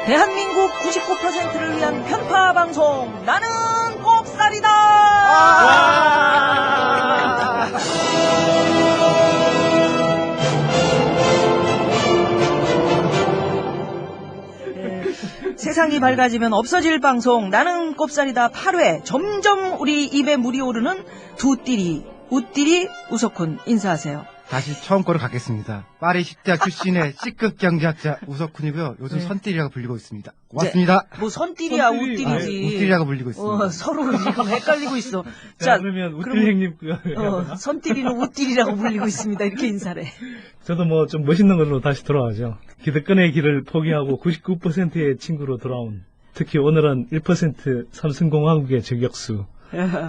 대한민국 99%를 위한 편파 방송 나는 꼽살이다. 세상이 밝아지면 없어질 방송 나는 꼽살이다 8회. 점점 우리 입에 물이 오르는 두띠리 우띠리 우석훈 인사하세요. 다시 처음 거로 가겠습니다. 파리 식대학 출신의 C급 경제학자 우석훈이고요. 요즘 선띠리라고 불리고 있습니다. 고맙습니다. 뭐 선띠리야 우띠리지. 우띠리라고 불리고 있습니다. 서로 지금 헷갈리고 있어. 자, 그러면 우띠리 형님 선띠리는 우띠리라고 불리고 있습니다. 이렇게 인사를 해. 저도 뭐 좀 멋있는 걸로 다시 돌아가죠. 기득권의 길을 포기하고 99%의 친구로 돌아온, 특히 오늘은 1% 삼성공화국의 저격수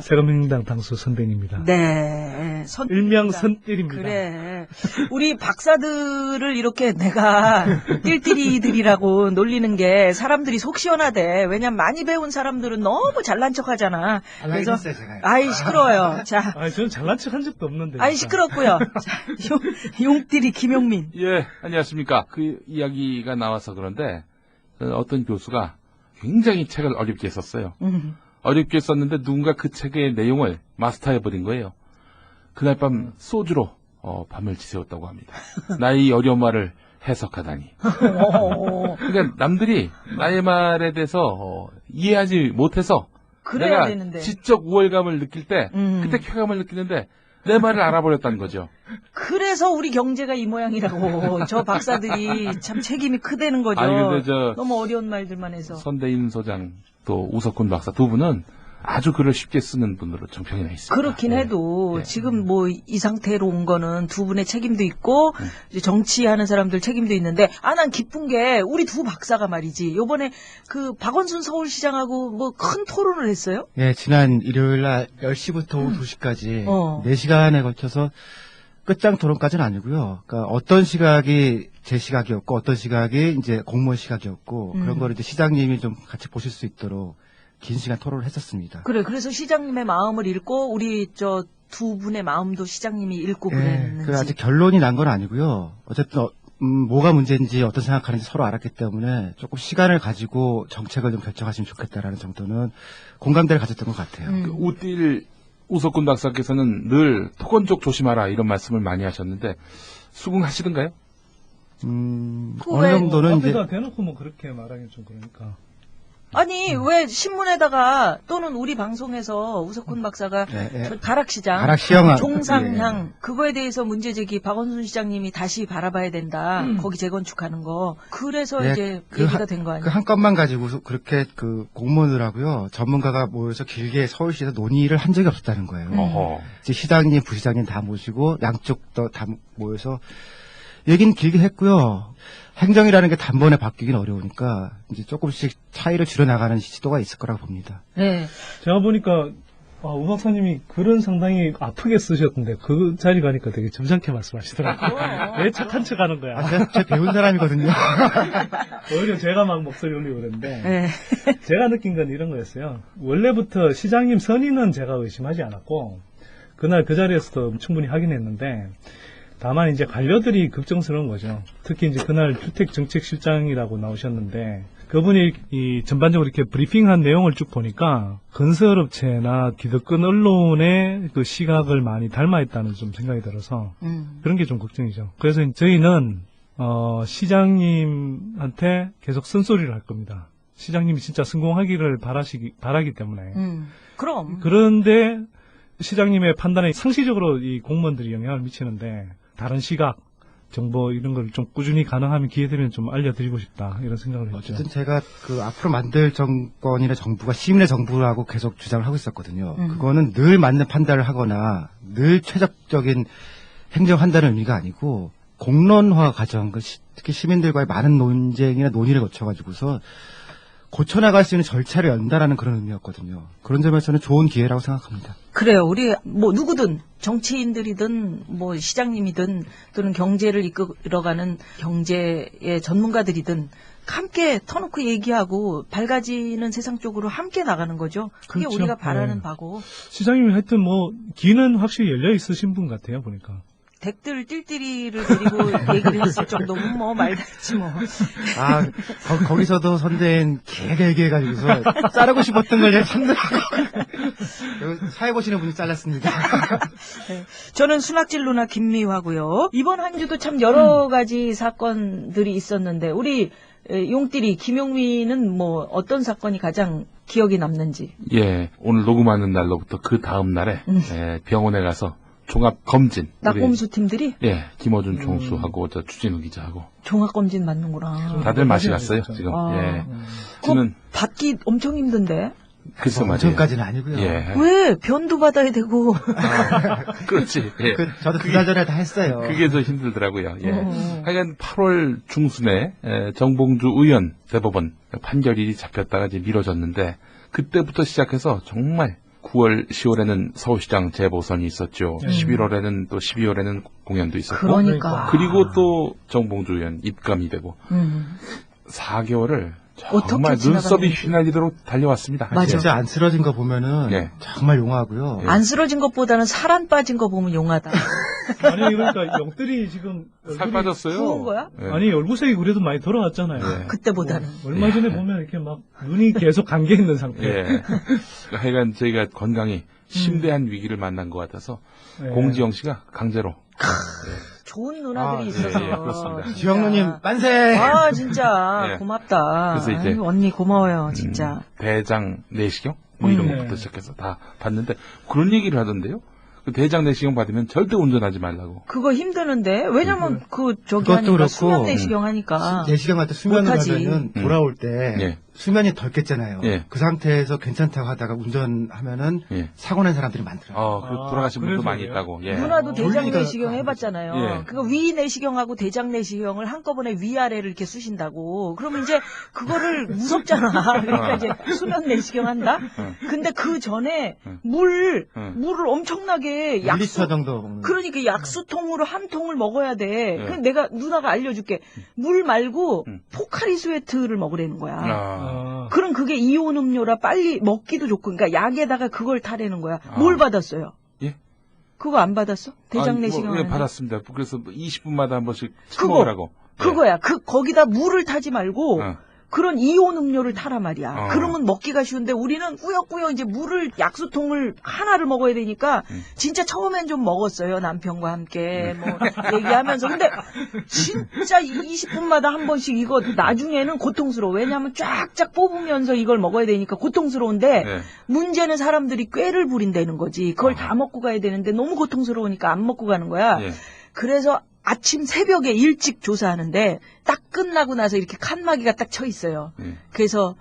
새롬민당 당수 선대입니다. 네, 일명 선띠리입니다. 그래, 우리 박사들을 이렇게 내가 띨띠리들이라고 놀리는 게 사람들이 속 시원하대. 왜냐면 많이 배운 사람들은 너무 잘난 척하잖아. 그래서 아이 시끄러워요. 자, 저는 잘난 척한 적도 없는데. 아이 시끄럽고요. 자, 용띠리 김용민. 예, 안녕하십니까. 그 이야기가 나와서 그런데 어떤 교수가 굉장히 책을 어렵게 썼어요. 어렵게 썼는데 누군가 그 책의 내용을 마스터해버린 거예요. 그날 밤 소주로 밤을 지새웠다고 합니다. 나의 어려운 말을 해석하다니. 그러니까 남들이 나의 말에 대해서 이해하지 못해서 그래야 내가 되는데. 지적 우월감을 느낄 때 그때 쾌감을 느끼는데 내 말을 알아버렸다는 거죠. 그래서 우리 경제가 이 모양이라고. 저 박사들이 참 책임이 크다는 거죠. 아니, 근데 너무 어려운 말들만 해서. 선대인 소장 또 우석훈 박사 두 분은 아주 글을 쉽게 쓰는 분으로 정평이 나 있습니다. 그렇긴 네. 해도 네. 지금 뭐 이 상태로 온 거는 두 분의 책임도 있고 이제 정치하는 사람들 책임도 있는데 난 기쁜 게 우리 두 박사가 말이지 요번에 그 박원순 서울시장하고 뭐 큰 토론을 했어요? 네, 지난 일요일 날 10시부터 오후 2시까지 4시간에 걸쳐서 끝장 토론까지는 아니고요. 그러니까 어떤 시각이 제 시각이었고 어떤 시각이 이제 공무원 시각이었고 그런 거를 이제 시장님이 좀 같이 보실 수 있도록 긴 시간 토론을 했었습니다. 그래, 그래서 시장님의 마음을 읽고 우리 저 두 분의 마음도 시장님이 읽고 그랬는지. 그 아직 결론이 난 건 아니고요. 어쨌든 뭐가 문제인지 어떤 생각하는지 서로 알았기 때문에 조금 시간을 가지고 정책을 좀 결정하시면 좋겠다라는 정도는 공감대를 가졌던 것 같아요. 그 우띠 우석훈 박사께서는 늘 토건족 조심하라 이런 말씀을 많이 하셨는데 수긍하시던가요? 어느 정도는 이제 앞에서 대놓고 뭐 그렇게 말하기 좀 그러니까. 아니 왜 신문에다가 또는 우리 방송에서 우석훈 박사가 저 가락시장, 가락시장 종상향 그거에 대해서 문제제기 박원순 시장님이 다시 바라봐야 된다. 거기 재건축하는 거. 그래서 이제 얘기가 된 거 아니에요? 그 한 건만 가지고 그렇게 그 공무원들하고요 전문가가 모여서 길게 서울시에서 논의를 한 적이 없었다는 거예요. 이제 시장님, 부시장님 다 모시고 양쪽 다 모여서 얘기는 길게 했고요. 행정이라는 게 단번에 바뀌긴 어려우니까 이제 조금씩 차이를 줄여나가는 시도가 있을 거라고 봅니다. 네. 제가 보니까 우 박사님이 글은 상당히 아프게 쓰셨던데 그 자리 가니까 되게 점잖게 말씀하시더라고요. 왜 착한 척 하는 거야. 제가 배운 사람이거든요. 오히려 제가 막 목소리 올리고 그랬는데 네. 제가 느낀 건 이런 거였어요. 원래부터 시장님 선의는 제가 의심하지 않았고 그날 그 자리에서도 충분히 확인했는데 다만 이제 관료들이 걱정스러운 거죠. 특히 이제 그날 주택정책실장이라고 나오셨는데 그분이 이 전반적으로 이렇게 브리핑한 내용을 쭉 보니까 건설업체나 기득권 언론의 그 시각을 많이 닮아있다는 좀 생각이 들어서 그런 게 좀 걱정이죠. 그래서 저희는 시장님한테 계속 쓴소리를 할 겁니다. 시장님이 진짜 성공하기를 바라기 때문에. 그럼. 그런데 시장님의 판단에 상시적으로 이 공무원들이 영향을 미치는데 다른 시각, 정보 이런 걸 좀 꾸준히 가능하면 기회 되면 좀 알려드리고 싶다 이런 생각을 했죠. 어쨌든 제가 그 앞으로 만들 정권이나 정부가 시민의 정부라고 계속 주장을 하고 있었거든요. 그거는 늘 맞는 판단을 하거나 늘 최적적인 행정한다는 의미가 아니고 공론화 과정, 특히 시민들과의 많은 논쟁이나 논의를 거쳐가지고서 고쳐나갈 수 있는 절차를 연다라는 그런 의미였거든요. 그런 점에서는 좋은 기회라고 생각합니다. 그래요. 우리 뭐 누구든 정치인들이든 뭐 시장님이든 또는 경제를 이끌어가는 경제의 전문가들이든 함께 터놓고 얘기하고 밝아지는 세상 쪽으로 함께 나가는 거죠. 그게 그렇죠. 우리가 바라는 네. 바고. 시장님이 하여튼 뭐 귀는 확실히 열려 있으신 분 같아요 보니까. 댁들 띨띨이를 데리고 얘기를 했을 정도면 뭐 말다했지 뭐. 아, 거기서도 선대인 개개개 해가지고서 자르고 싶었던 걸 참느라고. 여기 사회 보시는 분이 잘랐습니다. 네. 저는 순학질 누나 김미화고요. 이번 한 주도 참 여러 가지 사건들이 있었는데 우리 용띠리 김용민은 뭐 어떤 사건이 가장 기억에 남는지. 예, 오늘 녹음하는 날로부터 그 다음 날에 병원에 가서 종합 검진. 낙곰수 팀들이 예, 김어준 총수하고 저 주진우 기자하고 종합검진 맞는구나. 다들 맛이 갔어요 지금. 아. 예, 그거 저는 받기 엄청 힘든데. 글쎄 말이에요. 엄청까지는 아니고요. 예, 왜 변도 받아야 되고. 그렇지. 예. 저도 2달 전에 다 했어요. 그게 더 힘들더라고요. 예. 어. 하여간 8월 중순에 정봉주 의원 대법원 판결이 잡혔다가 이제 미뤄졌는데 그때부터 시작해서 정말 9월, 10월에는 서울시장 재보선이 있었죠. 11월에는 또 12월에는 공연도 있었고. 그러니까. 그리고 또 정봉주 의원 입감이 되고 4개월을 정말 어떻게 눈썹이 지나갔는지. 휘날리도록 달려왔습니다. 맞아. 진짜 안 쓰러진 거 보면은 예. 정말 용하고요. 예. 안 쓰러진 것보다는 살 안 빠진 거 보면 용하다. 아니 그러니까 영들이 지금 살 빠졌어요. 부은 거야? 예. 아니 얼굴색이 그래도 많이 돌아왔잖아요. 예. 그때보다는. 얼마 전에 보면 이렇게 막 눈이 계속 감겨 있는 상태. 예. 하여간 저희가 건강이 심대한 위기를 만난 것 같아서 예. 공지영 씨가 강제로 좋은 누나들이 아, 예, 있어서. 예, 그렇습니다. 진짜. 지영누님 만세! 아, 진짜. 예. 고맙다. 그래서 이제 아유, 언니 고마워요, 진짜. 대장 내시경 뭐 이런 것부터 시작해서 다 봤는데 그런 얘기를 하던데요. 그 대장 내시경 받으면 절대 운전하지 말라고. 그거 힘드는데, 왜냐면 저기 그것도 하니까 그렇고, 수면 내시경 하니까. 내시경 할 때 수면을 못하지. 하면은 돌아올 때 예. 수면이 덜 깼잖아요. 예. 그 상태에서 괜찮다고 하다가 운전하면은 예. 사고 난 사람들이 많더라고요. 그 돌아가신 분도 그래서 많이 그래요? 있다고. 예. 누나도 대장 졸리니까 내시경 하는 해봤잖아요. 예. 그거 위 내시경하고 대장 내시경을 한꺼번에 위아래를 이렇게 쑤신다고. 그러면 이제 그거를 무섭잖아. 그러니까 이제 수면 내시경 한다? 근데 그 전에 물을 엄청나게 1리터 정도 먹는. 그러니까 약수통으로 한 통을 먹어야 돼. 그럼 누나가 알려줄게. 물 말고 포카리 스웨트를 먹으라는 거야. 아. 그럼 그게 이온 음료라 빨리 먹기도 좋고, 그러니까 약에다가 그걸 타라는 거야. 뭘 받았어요? 예? 그거 안 받았어? 대장 내시경. 예, 하는데? 받았습니다. 그래서 20분마다 한 번씩 그거, 먹으라고. 그거야. 거기다 물을 타지 말고 어. 그런 이온 음료를 타라 말이야. 어. 그러면 먹기가 쉬운데 우리는 꾸역꾸역 이제 물을 약수통을 하나를 먹어야 되니까 진짜 처음엔 좀 먹었어요. 남편과 함께 뭐 얘기하면서. 근데 진짜 20분마다 한 번씩 이거 나중에는 고통스러워. 왜냐하면 쫙쫙 뽑으면서 이걸 먹어야 되니까 고통스러운데 네. 문제는 사람들이 꾀를 부린다는 거지. 그걸 다 먹고 가야 되는데 너무 고통스러우니까 안 먹고 가는 거야. 예. 그래서 아침 새벽에 일찍 조사하는데 딱 끝나고 나서 이렇게 칸막이가 딱 쳐 있어요. 예. 그래서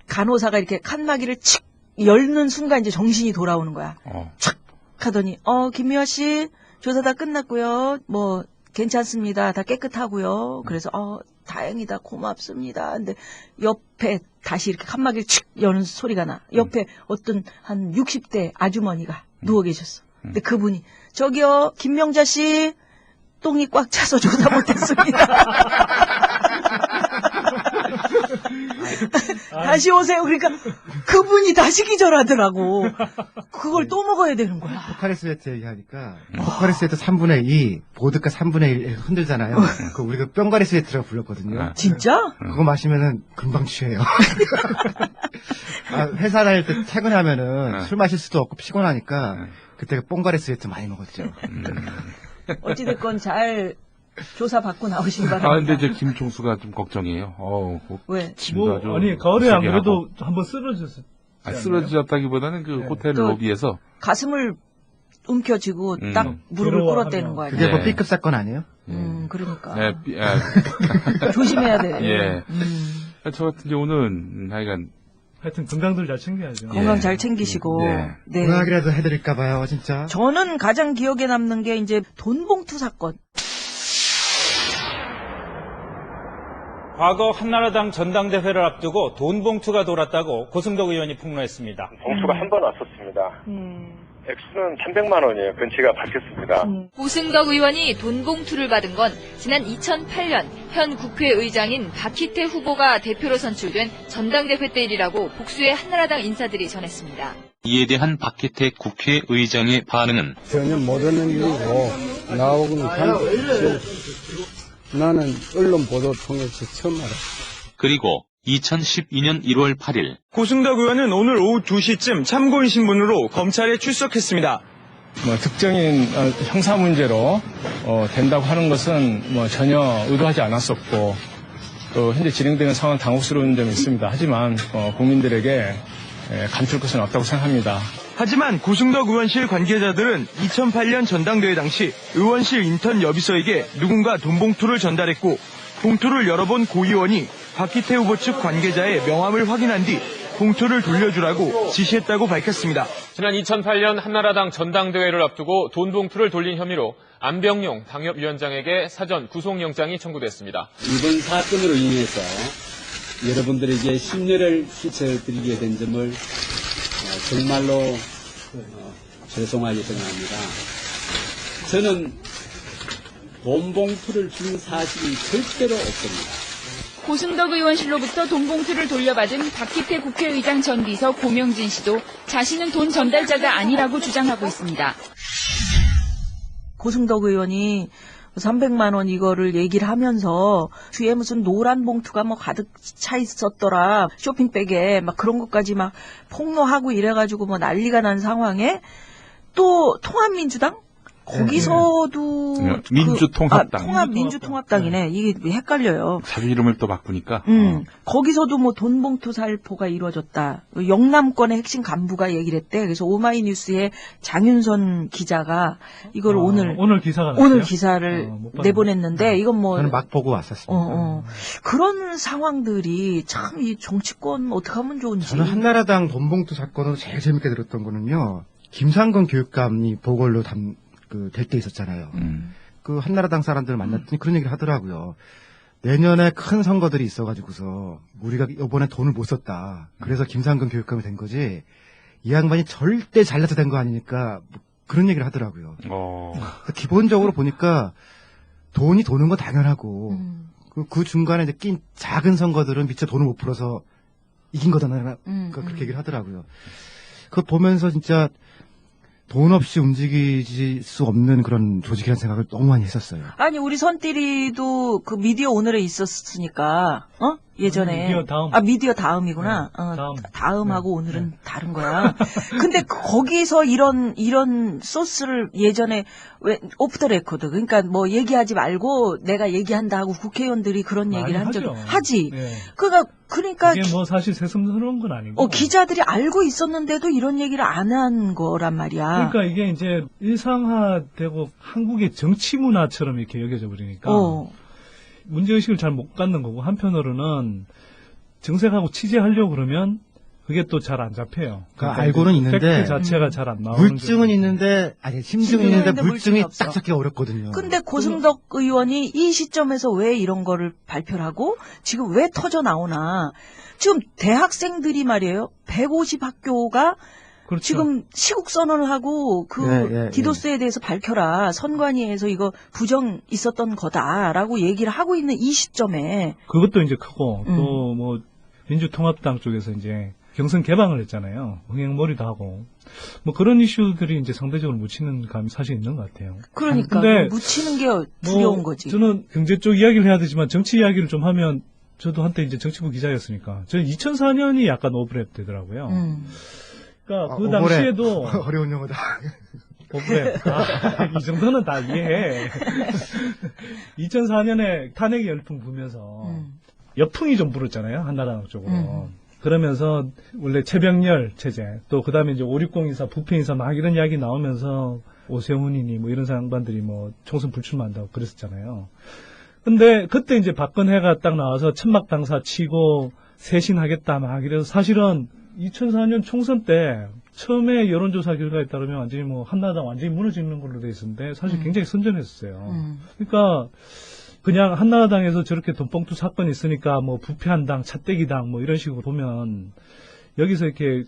간호사가 이렇게 칸막이를 칙 열는 순간 이제 정신이 돌아오는 거야. 촥 하더니 김미화 씨 조사 다 끝났고요. 뭐 괜찮습니다. 다 깨끗하고요. 그래서 다행이다. 고맙습니다. 근데 옆에 다시 이렇게 칸막이를 칙 여는 소리가 나. 옆에 어떤 한 60대 아주머니가 누워 계셨어. 근데 그분이 저기요 김명자 씨 똥이 꽉 차서 조사 못했습니다. 다시 오세요. 그러니까 그분이 다시 기절하더라고. 그걸 또 먹어야 되는 거야. 포카리 스웨트 얘기하니까 포카리 스웨트 3분의 2, 보드카 3분의 1 흔들잖아요. 그 우리가 뿅가리 스웨트라고 불렀거든요. 진짜? 그거 마시면은 금방 취해요. 회사 다닐 때 퇴근하면은 술 마실 수도 없고 피곤하니까 그때 뽕가리 스웨트 많이 먹었죠. 어찌됐건 잘 조사받고 나오시기 바랍니다. 근데 저 김총수가 좀 걱정이에요. 왜? 침도 아주 아니 가을에 안 세게 그래도 하고. 한번 쓰러졌어. 쓰러졌다기보다는 그 네. 호텔 또 로비에서 가슴을 움켜쥐고 딱 무릎을 괴로워하면. 꿇었다는 거 그게 아니야? 뭐 네. B급 사건 아니에요? 그러니까. 조심해야 돼. 예. 저 같은 경우는 하여간 하여튼 건강들 잘 챙겨야죠. 건강 예. 잘 챙기시고. 예. 네. 공약이라도 해드릴까봐요, 진짜. 저는 가장 기억에 남는 게 이제 돈봉투 사건. 과거 한나라당 전당대회를 앞두고 돈 봉투가 돌았다고 고승덕 의원이 폭로했습니다. 봉투가 한 번 왔었습니다. 액수는 300만 원이에요. 그건 제가 밝혔습니다. 고승덕 의원이 돈 봉투를 받은 건 지난 2008년 현 국회의장인 박희태 후보가 대표로 선출된 전당대회 때 일이라고 복수의 한나라당 인사들이 전했습니다. 이에 대한 박희태 국회의장의 반응은 전혀 모르는 일이고 나오고는 나는 언론 보도 통해서 처음 알았어. 그리고 2012년 1월 8일 고승덕 의원은 오늘 오후 2시쯤 참고인 신분으로 검찰에 출석했습니다. 특정인 형사 문제로 된다고 하는 것은 전혀 의도하지 않았었고 또 현재 진행되는 상황 당혹스러운 점이 있습니다. 하지만 국민들에게 감출 것은 없다고 생각합니다. 하지만 고승덕 의원실 관계자들은 2008년 전당대회 당시 의원실 인턴 여비서에게 누군가 돈 봉투를 전달했고 봉투를 열어본 고 의원이 박희태 후보 측 관계자의 명함을 확인한 뒤 봉투를 돌려주라고 지시했다고 밝혔습니다. 지난 2008년 한나라당 전당대회를 앞두고 돈 봉투를 돌린 혐의로 안병용 당협위원장에게 사전 구속영장이 청구됐습니다. 이번 사건으로 인해서 여러분들에게 심려를 끼쳐드리게 된 점을 정말로 죄송하게 생각합니다. 저는 돈 봉투를 준 사실이 절대로 없습니다. 고승덕 의원실로부터 돈 봉투를 돌려받은 박희태 국회의장 전 비서 고명진 씨도 자신은 돈 전달자가 아니라고 주장하고 있습니다. 고승덕 의원이 300만 원 이거를 얘기를 하면서 뒤에 무슨 노란 봉투가 뭐 가득 차 있었더라. 쇼핑백에 막 그런 것까지 막 폭로하고 이래가지고 뭐 난리가 난 상황에 또 통합민주당? 거기서도 민주통합당. 통합민주통합당이네. 이게 헷갈려요. 자기 이름을 또 바꾸니까. 거기서도 뭐 돈봉투 살포가 이루어졌다. 영남권의 핵심 간부가 얘기를 했대. 그래서 오마이뉴스의 장윤선 기자가 이걸 오늘 기사가 오늘 기사를 내보냈는데 이건 뭐 저는 막 보고 왔었습니다. 그런 상황들이 참 이 정치권 어떻게 하면 좋은지. 저는 한나라당 돈봉투 사건으로 제일 재밌게 들었던 거는요. 김상건 교육감이 보궐로 될 때 있었잖아요. 그 한나라당 사람들을 만났더니 그런 얘기를 하더라고요. 내년에 큰 선거들이 있어가지고서 우리가 이번에 돈을 못 썼다. 그래서 김상근 교육감이 된 거지. 이 양반이 절대 잘나서 된 거 아니니까 뭐 그런 얘기를 하더라고요. 기본적으로 보니까 돈이 도는 건 당연하고 그 중간에 이제 낀 작은 선거들은 미처 돈을 못 풀어서 이긴 거잖아요. 그렇게 얘기를 하더라고요. 그거 보면서 진짜 돈 없이 움직일 수 없는 그런 조직이라는 생각을 너무 많이 했었어요. 아니 우리 선띠리도 그 미디어 오늘에 있었으니까 예전에 미디어 다음이구나. 다음하고 오늘은 다른 거야. 근데 거기서 이런 소스를 예전에 왜 오프 더 레코드 그러니까 뭐 얘기하지 말고 내가 얘기한다 하고 국회의원들이 그런 얘기를 한 적이 하지. 네. 그러니까 이게 뭐 사실 새삼스러운 건 아니고. 기자들이 알고 있었는데도 이런 얘기를 안 한 거란 말이야. 그러니까 이게 이제 일상화되고 한국의 정치 문화처럼 이렇게 여겨져 버리니까 문제의식을 잘 못 갖는 거고 한편으로는 정색하고 취재하려고 그러면 그게 또 잘 안 잡혀요. 그러니까 알고는 있는데 팩트 자체가 잘 안 나오는 물증은 있는데 심증은 있는데 물증이 딱 잡기가 어렵거든요. 근데 고승덕 의원이 이 시점에서 왜 이런 거를 발표를 하고 지금 왜 터져 나오나. 지금 대학생들이 말이에요. 150학교가 그렇죠. 지금 시국 선언을 하고 디도스에 대해서 밝혀라. 선관위에서 이거 부정 있었던 거다라고 얘기를 하고 있는 이 시점에 그것도 이제 크고 또 뭐 민주통합당 쪽에서 이제 경선 개방을 했잖아요. 흥행몰이도 하고 뭐 그런 이슈들이 이제 상대적으로 묻히는 감이 사실 있는 것 같아요. 그러니까 근데 묻히는 게 두려운 거지. 저는 경제 쪽 이야기를 해야 되지만 정치 이야기를 좀 하면 저도 한때 이제 정치부 기자였으니까 저는 2004년이 약간 오브랩 되더라고요. 그러니까 그 당시에도 어려운 용어다. 오브랩. 이 정도는 다 이해해. 2004년에 탄핵 열풍 불면서 역풍이 좀 불었잖아요. 한나라당 쪽으로. 그러면서 원래 최병렬 체제 또 그다음에 이제 560 인사 부패 인사 막 이런 이야기 나오면서 오세훈이니 뭐 이런 양반들이 뭐 총선 불출마한다고 그랬었잖아요. 근데 그때 이제 박근혜가 딱 나와서 천막 당사 치고 쇄신하겠다 막 이래서 사실은 2004년 총선 때 처음에 여론조사 결과에 따르면 완전히 뭐 한나라당 완전히 무너지는 걸로 돼 있었는데 사실 굉장히 선전했었어요. 그러니까 그냥 한나라당에서 저렇게 돈봉투 사건이 있으니까 뭐 부패한당, 차떼기당 뭐 이런 식으로 보면 여기서 이렇게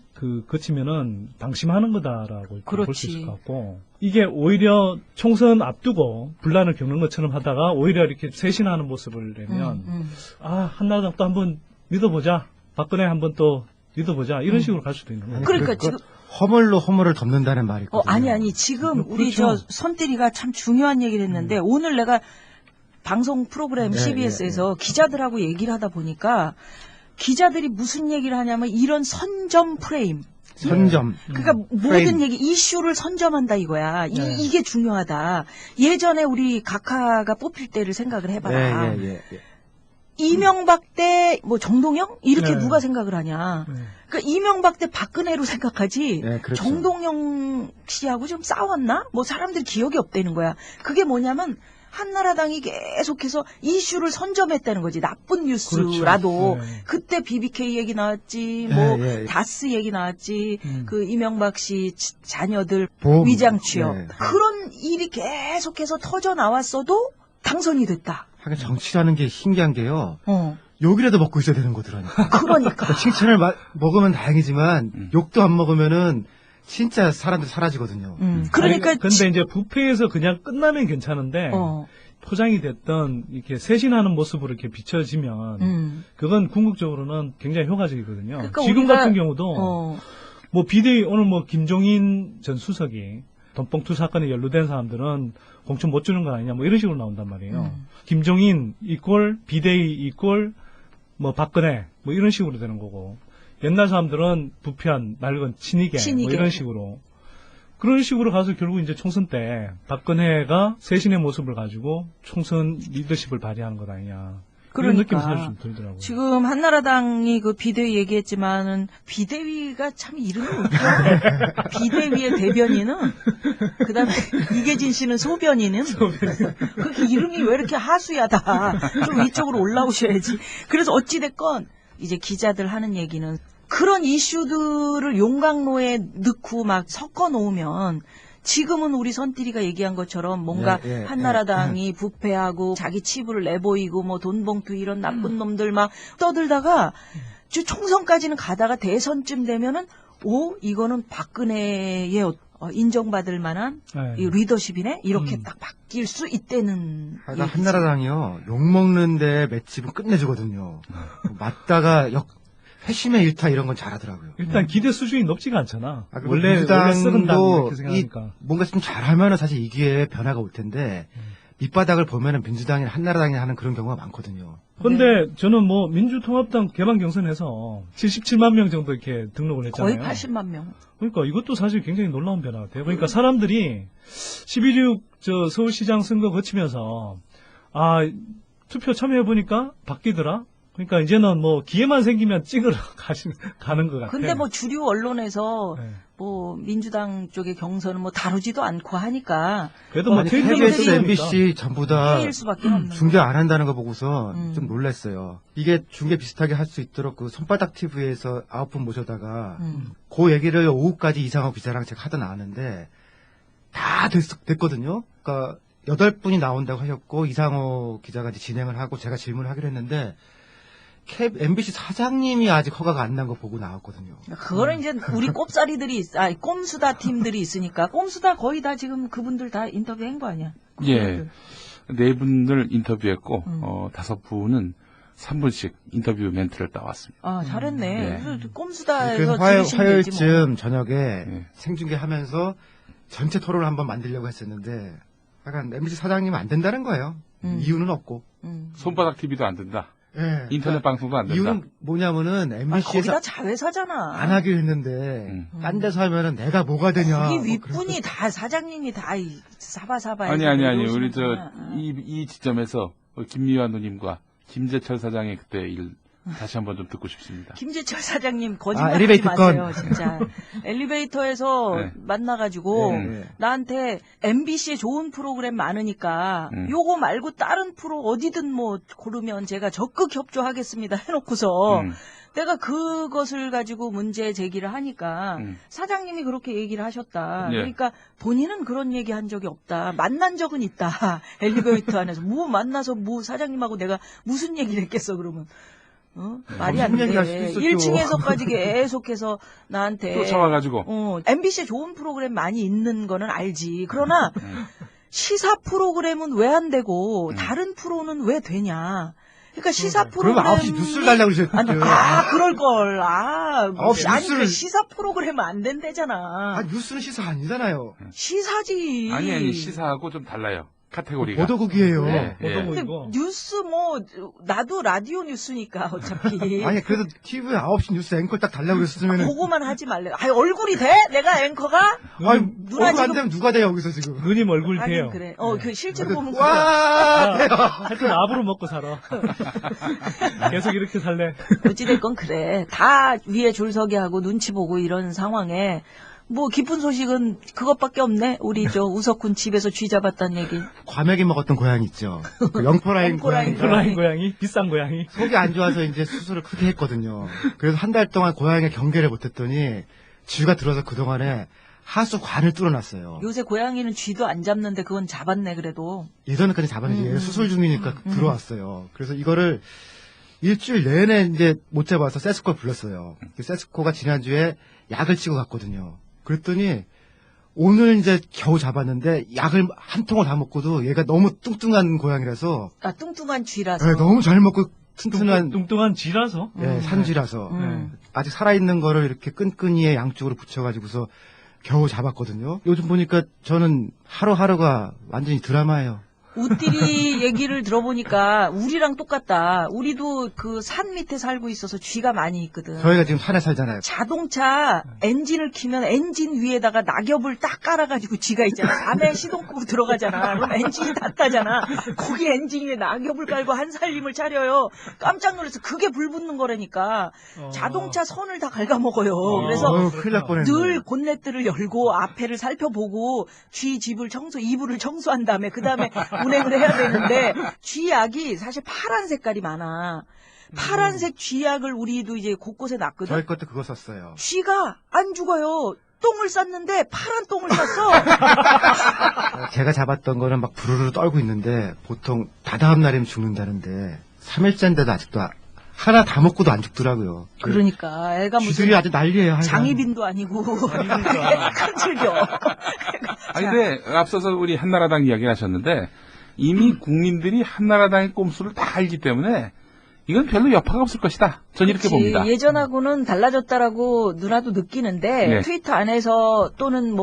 거치면은 방심하는 거다라고 볼 수 있을 것 같고, 이게 오히려 총선 앞두고 분란을 겪는 것처럼 하다가 오히려 이렇게 쇄신하는 모습을 내면 한나라당 또 한번 믿어보자, 박근혜 한번 또 믿어보자 이런 식으로 갈 수도 있는 거예요. 그러니까 지금 허물로 허물을 덮는다는 말이 있거든요. 아니 지금 우리 그렇죠. 저 손때리가 참 중요한 얘기를 했는데 오늘 내가 방송 프로그램 CBS에서 기자들하고 얘기를 하다 보니까 기자들이 무슨 얘기를 하냐면 이런 선점 프레임. 선점. 그러니까 모든 얘기 이슈를 선점한다 이거야. 이게 중요하다. 예전에 우리 각하가 뽑힐 때를 생각을 해봐라. 이명박 때 뭐 정동영 이렇게 누가 생각을 하냐. 그러니까 이명박 때 박근혜로 생각하지. 그렇죠. 정동영 씨하고 좀 싸웠나? 뭐 사람들이 기억이 없다는 거야. 그게 뭐냐면 한나라당이 계속해서 이슈를 선점했다는 거지. 나쁜 뉴스라도. 그렇죠. 그때 BBK 얘기 나왔지, 뭐 다스 얘기 나왔지, 그 이명박 씨 자녀들 위장 취업. 그런 일이 계속해서 터져 나왔어도 당선이 됐다. 하긴 정치라는 게 신기한 게요. 욕이라도 먹고 있어야 되는 거더라니까. 그러니까. 칭찬을 먹으면 다행이지만 욕도 안 먹으면은 진짜 사람들 사라지거든요. 그러니까 근데 이제 부패에서 그냥 끝나면 괜찮은데 포장이 됐던 이렇게 쇄신하는 모습으로 이렇게 비춰지면 그건 궁극적으로는 굉장히 효과적이거든요. 그러니까 지금 우리가, 같은 경우도 뭐 비대위 오늘 뭐 김종인 전 수석이 돈봉투 사건에 연루된 사람들은 공천 못 주는 거 아니냐 뭐 이런 식으로 나온단 말이에요. 김종인 이꼴 비대위 이꼴 뭐 박근혜 뭐 이런 식으로 되는 거고, 옛날 사람들은 부패한 낡은 친이계 뭐 이런 식으로 그런 식으로 가서 결국 이제 총선 때 박근혜가 쇄신의 모습을 가지고 총선 리더십을 발휘하는 것 아니냐. 그런 느낌이 사실 좀 들더라고요. 지금 한나라당이 그 비대위 얘기했지만은 비대위가 참 이름이 웃겨. 비대위의 대변인은 그다음에 이계진 씨는 소변인은 그렇게 이름이 왜 이렇게 하수야다. 좀 이쪽으로 올라오셔야지. 그래서 어찌 됐건 이제 기자들 하는 얘기는 그런 이슈들을 용광로에 넣고 막 섞어 놓으면 지금은 우리 선띠리가 얘기한 것처럼 뭔가 한나라당이 부패하고 자기 치부를 내보이고 뭐 돈봉투 이런 나쁜 놈들 막 떠들다가 총선까지는 가다가 대선쯤 되면은 이거는 박근혜의 인정받을 만한 이 리더십이네 이렇게 딱 바뀔 수 있다는. 한나라당이요 욕먹는데 맷집은 끝내주거든요. 맞다가 회심의 일타 이런 건 잘하더라고요. 일단 기대 수준이 높지가 않잖아. 원래 썩은당 뭔가 좀 잘하면은 사실 이 기회에 변화가 올 텐데 밑바닥을 보면은 민주당이나 한나라당이나 하는 그런 경우가 많거든요. 그런데 저는 뭐 민주통합당 개방 경선에서 77만 명 정도 이렇게 등록을 했잖아요. 거의 80만 명. 그러니까 이것도 사실 굉장히 놀라운 변화 같아요. 그러니까 사람들이 12.6 서울시장 선거 거치면서 투표 참여해보니까 바뀌더라. 그러니까 이제는 뭐 기회만 생기면 찍으러 가는 것 같아요. 근데 뭐 주류 언론에서 뭐 민주당 쪽의 경선은 뭐 다루지도 않고 하니까. 그래도 뭐 KBS, MBC 전부 다 중계 없는 안 한다는 거 보고서 좀 놀랐어요. 이게 중계 비슷하게 할 수 있도록 그 손바닥 TV에서 9분 모셔다가 그 얘기를 오후까지 이상호 기자랑 제가 하다 나왔는데 다 됐거든요. 그러니까 8분이 나온다고 하셨고 이상호 기자가 이제 진행을 하고 제가 질문을 하기로 했는데 MBC 사장님이 아직 허가가 안 난 거 보고 나왔거든요. 그거는 이제 우리 꼼수다 팀들이 있으니까 꼼수다 거의 다 지금 그분들 다 인터뷰한 거 아니야? 예. 4분을 인터뷰했고 5분은 3분씩 인터뷰 멘트를 따왔습니다. 잘했네. 꼼수다에서 화요일쯤 저녁에 생중계하면서 전체 토론을 한번 만들려고 했었는데 약간 MBC 사장님은 안 된다는 거예요. 이유는 없고. 손바닥 TV도 안 된다. 인터넷 방송도 안 된다. 이유는 뭐냐면은 MBC에서 거기다 자회사잖아. 안 하기로 했는데 딴 데서 하면은 내가 뭐가 되냐. 거기 윗분이 다 사장님이 다 사바사바. 아니 우리 이 지점에서 김미화 누님과 김재철 사장의 그때 일 다시 한번 좀 듣고 싶습니다. 김재철 사장님 거짓말하지 마세요, 진짜. 엘리베이터에서 네. 만나가지고 네. 나한테 MBC에 좋은 프로그램 많으니까 요거 말고 다른 프로 어디든 뭐 고르면 제가 적극 협조하겠습니다 해놓고서 내가 그것을 가지고 문제 제기를 하니까 사장님이 그렇게 얘기를 하셨다. 예. 그러니까 본인은 그런 얘기 한 적이 없다. 만난 적은 있다. 엘리베이터 안에서. 뭐 만나서 뭐 사장님하고 내가 무슨 얘기를 했겠어 그러면. 말이 안 돼. 얘기할 수도 있었죠. 1층에서까지 계속해서 나한테 쫓아와가지고. MBC에 좋은 프로그램 많이 있는 거는 알지. 그러나 시사 프로그램은 왜 안 되고 다른 프로는 왜 되냐. 그러니까 시사 프로그램. 그럼 9시 뉴스를 달라고 그러셨죠. 그럴 걸. 아니 뉴스를- 그 시사 프로그램은 안 된대잖아. 뉴스는 시사 아니잖아요. 시사지. 아니, 시사하고 좀 달라요. 카테고리가. 보도국이에요. 네, 근데 뉴스 뭐 나도 라디오 뉴스니까 어차피. 아니 그래도 TV 9시 뉴스 앵커 딱 달라고 그랬으면 그거만 하지 말래. 얼굴이 돼? 내가 앵커가? 아니 누나 얼굴 안 지금- 되면 누가 돼요 여기서 지금. 누님 얼굴 하긴 돼요. 그래. 그 실제로 보면 와 돼요. 하여튼 압으로 먹고 살아. 계속 이렇게 살래. 어찌됐건 그래. 다 위에 줄 서게 하고 눈치 보고 이런 상황에 뭐 기쁜 소식은 그것밖에 없네. 우리 우석훈 집에서 쥐 잡았다는 얘기. 과메기 먹었던 고양이 있죠. 그 영포라인 고양이. 플라잉 고양이, 비싼 고양이. 속이 안 좋아서 이제 수술을 크게 했거든요. 그래서 한 달 동안 고양이의 경계를 못했더니 쥐가 들어서 그동안에 하수 관을 뚫어놨어요. 요새 고양이는 쥐도 안 잡는데 그건 잡았네 그래도. 예전에까지 잡았는데 얘는 수술 중이니까 들어왔어요. 그래서 이거를 일주일 내내 이제 못 잡아서 세스코를 불렀어요. 그 세스코가 지난주에 약을 치고 갔거든요. 그랬더니 오늘 이제 겨우 잡았는데 약을 한 통을 다 먹고도 얘가 너무 뚱뚱한 고양이라서 뚱뚱한 쥐라서. 네, 너무 잘 먹고 튼튼한 뚱뚱한 쥐라서. 네, 산쥐라서 아직 살아있는 거를 이렇게 끈끈이에 양쪽으로 붙여가지고서 겨우 잡았거든요. 요즘 보니까 저는 하루하루가 완전히 드라마예요. 우띠리 얘기를 들어보니까 우리랑 똑같다. 우리도 그 산 밑에 살고 있어서 쥐가 많이 있거든. 저희가 지금 산에 살잖아요. 자동차 엔진을 키면 엔진 위에다가 낙엽을 딱 깔아가지고 쥐가 있잖아. 밤에 시동 끄고 들어가잖아. 그럼 엔진이 닿다잖아. 거기 엔진 위에 낙엽을 깔고 한 살림을 차려요. 깜짝 놀라서 그게 불 붙는 거라니까. 자동차 선을 다 갉아먹어요. 그래서 큰일 날 뻔했네. 늘 본네트를 열고 앞에를 살펴보고 쥐 집을 이불을 청소한 다음에 그 다음에 운행을 해야 되는데 쥐약이 사실 파란 색깔이 많아. 파란색 쥐약을 우리도 이제 곳곳에 놨거든. 저희 것도 그거 썼어요. 쥐가 안 죽어요. 똥을 쌌는데 파란 똥을 쌌어. 제가 잡았던 거는 막 부르르 떨고 있는데 보통 다다음 날이면 죽는다는데 3일째인데도 아직도 하나 다 먹고도 안 죽더라고요. 그러니까 애가 무슨 쥐들이 아주 난리예요. 하여간. 장희빈도 아니고 큰 즐겨. 아니, 근데 앞서서 우리 한나라당 이야기를 하셨는데 이미 국민들이 한나라당의 꼼수를 다 알기 때문에 이건 별로 여파가 없을 것이다. 전 이렇게 그치. 봅니다. 예전하고는 달라졌다라고 누나도 느끼는데 네. 트위터 안에서 또는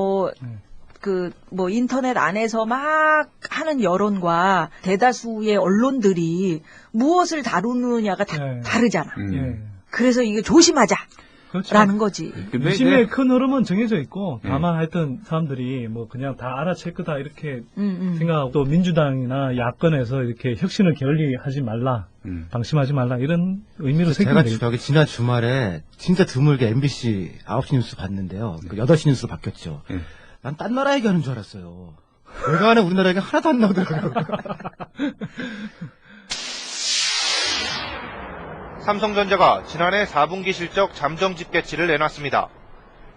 인터넷 안에서 막 하는 여론과 대다수의 언론들이 무엇을 다루느냐가 다르잖아. 그래서 이게 조심하자. 그렇죠. 라는 거지. 근데 유심의 큰 흐름은 정해져 있고 다만 하여튼 사람들이 뭐 그냥 다 알아챌 거다 이렇게 생각하고 또 민주당이나 야권에서 이렇게 혁신을 게을리하지 말라, 방심하지 말라 이런 의미로 제가 새기면 지난 주말에 진짜 드물게 MBC 9시 뉴스 봤는데요. 8시 뉴스로 바뀌었죠. 난 딴 나라 얘기하는 줄 알았어요. 외관에 우리나라 얘기 하나도 안 나오더라고요. 삼성전자가 지난해 4분기 실적 잠정 집계치를 내놨습니다.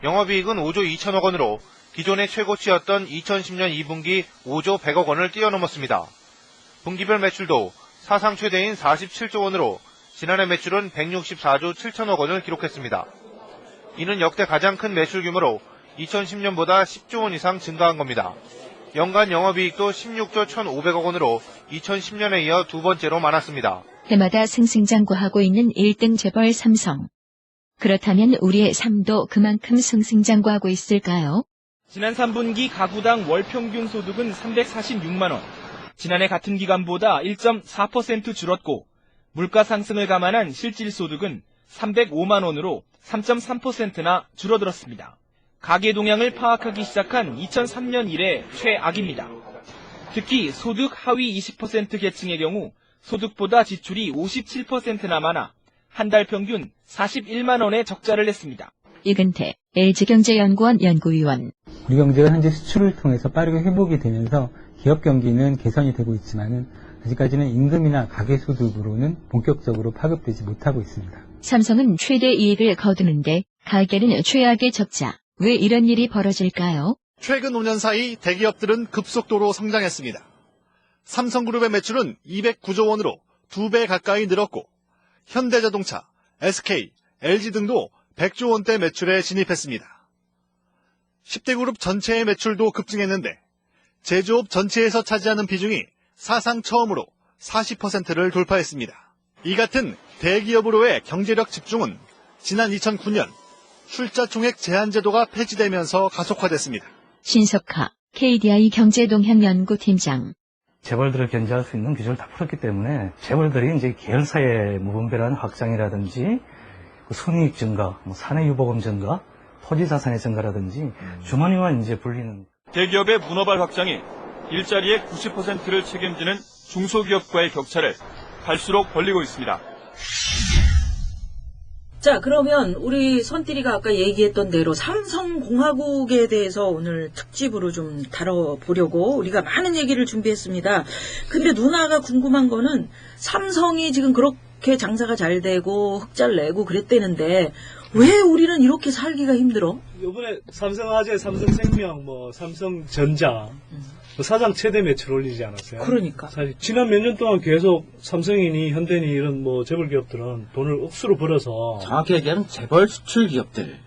영업이익은 5조 2천억 원으로 기존의 최고치였던 2010년 2분기 5조 100억 원을 뛰어넘었습니다. 분기별 매출도 사상 최대인 47조 원으로 지난해 매출은 164조 7천억 원을 기록했습니다. 이는 역대 가장 큰 매출 규모로 2010년보다 10조 원 이상 증가한 겁니다. 연간 영업이익도 16조 1,500억 원으로 2010년에 이어 두 번째로 많았습니다. 해마다 승승장구하고 있는 1등 재벌 삼성. 그렇다면 우리의 삶도 그만큼 승승장구하고 있을까요? 지난 3분기 가구당 월 평균 소득은 346만 원. 지난해 같은 기간보다 1.4% 줄었고 물가 상승을 감안한 실질 소득은 305만 원으로 3.3%나 줄어들었습니다. 가계 동향을 파악하기 시작한 2003년 이래 최악입니다. 특히 소득 하위 20% 계층의 경우 소득보다 지출이 57%나 많아 한 달 평균 41만 원의 적자를 냈습니다. 이근태 LG경제연구원 연구위원. 우리 경제가 현재 수출을 통해서 빠르게 회복이 되면서 기업 경기는 개선이 되고 있지만은 아직까지는 임금이나 가계소득으로는 본격적으로 파급되지 못하고 있습니다. 삼성은 최대 이익을 거두는데 가계는 최악의 적자. 왜 이런 일이 벌어질까요? 최근 5년 사이 대기업들은 급속도로 성장했습니다. 삼성그룹의 매출은 209조 원으로 2배 가까이 늘었고 현대자동차, SK, LG 등도 100조 원대 매출에 진입했습니다. 10대 그룹 전체의 매출도 급증했는데 제조업 전체에서 차지하는 비중이 사상 처음으로 40%를 돌파했습니다. 이 같은 대기업으로의 경제력 집중은 지난 2009년 출자총액 제한 제도가 폐지되면서 가속화됐습니다. 신석하, KDI 경제동향연구팀장. 재벌들을 견제할 수 있는 규제를 다 풀었기 때문에 재벌들이 이제 계열사의 무분별한 확장이라든지 순이익 증가, 사내 유보금 증가, 토지 자산의 증가라든지 주머니와 이제 불리는 대기업의 문어발 확장이 일자리의 90%를 책임지는 중소기업과의 격차를 갈수록 벌리고 있습니다. 자, 그러면 우리 선띠리가 아까 얘기했던 대로 삼성공화국에 대해서 오늘 특집으로 좀 다뤄보려고 우리가 많은 얘기를 준비했습니다. 근데 누나가 궁금한 거는 삼성이 지금 그렇게 장사가 잘 되고 흑자를 내고 그랬대는데 왜 우리는 이렇게 살기가 힘들어? 이번에 삼성화재, 삼성생명, 삼성전자 사상 최대 매출 올리지 않았어요? 그러니까. 사실 지난 몇 년 동안 계속 삼성이니 현대니 이런 재벌 기업들은 돈을 억수로 벌어서 정확히 얘기하면 재벌 수출 기업들.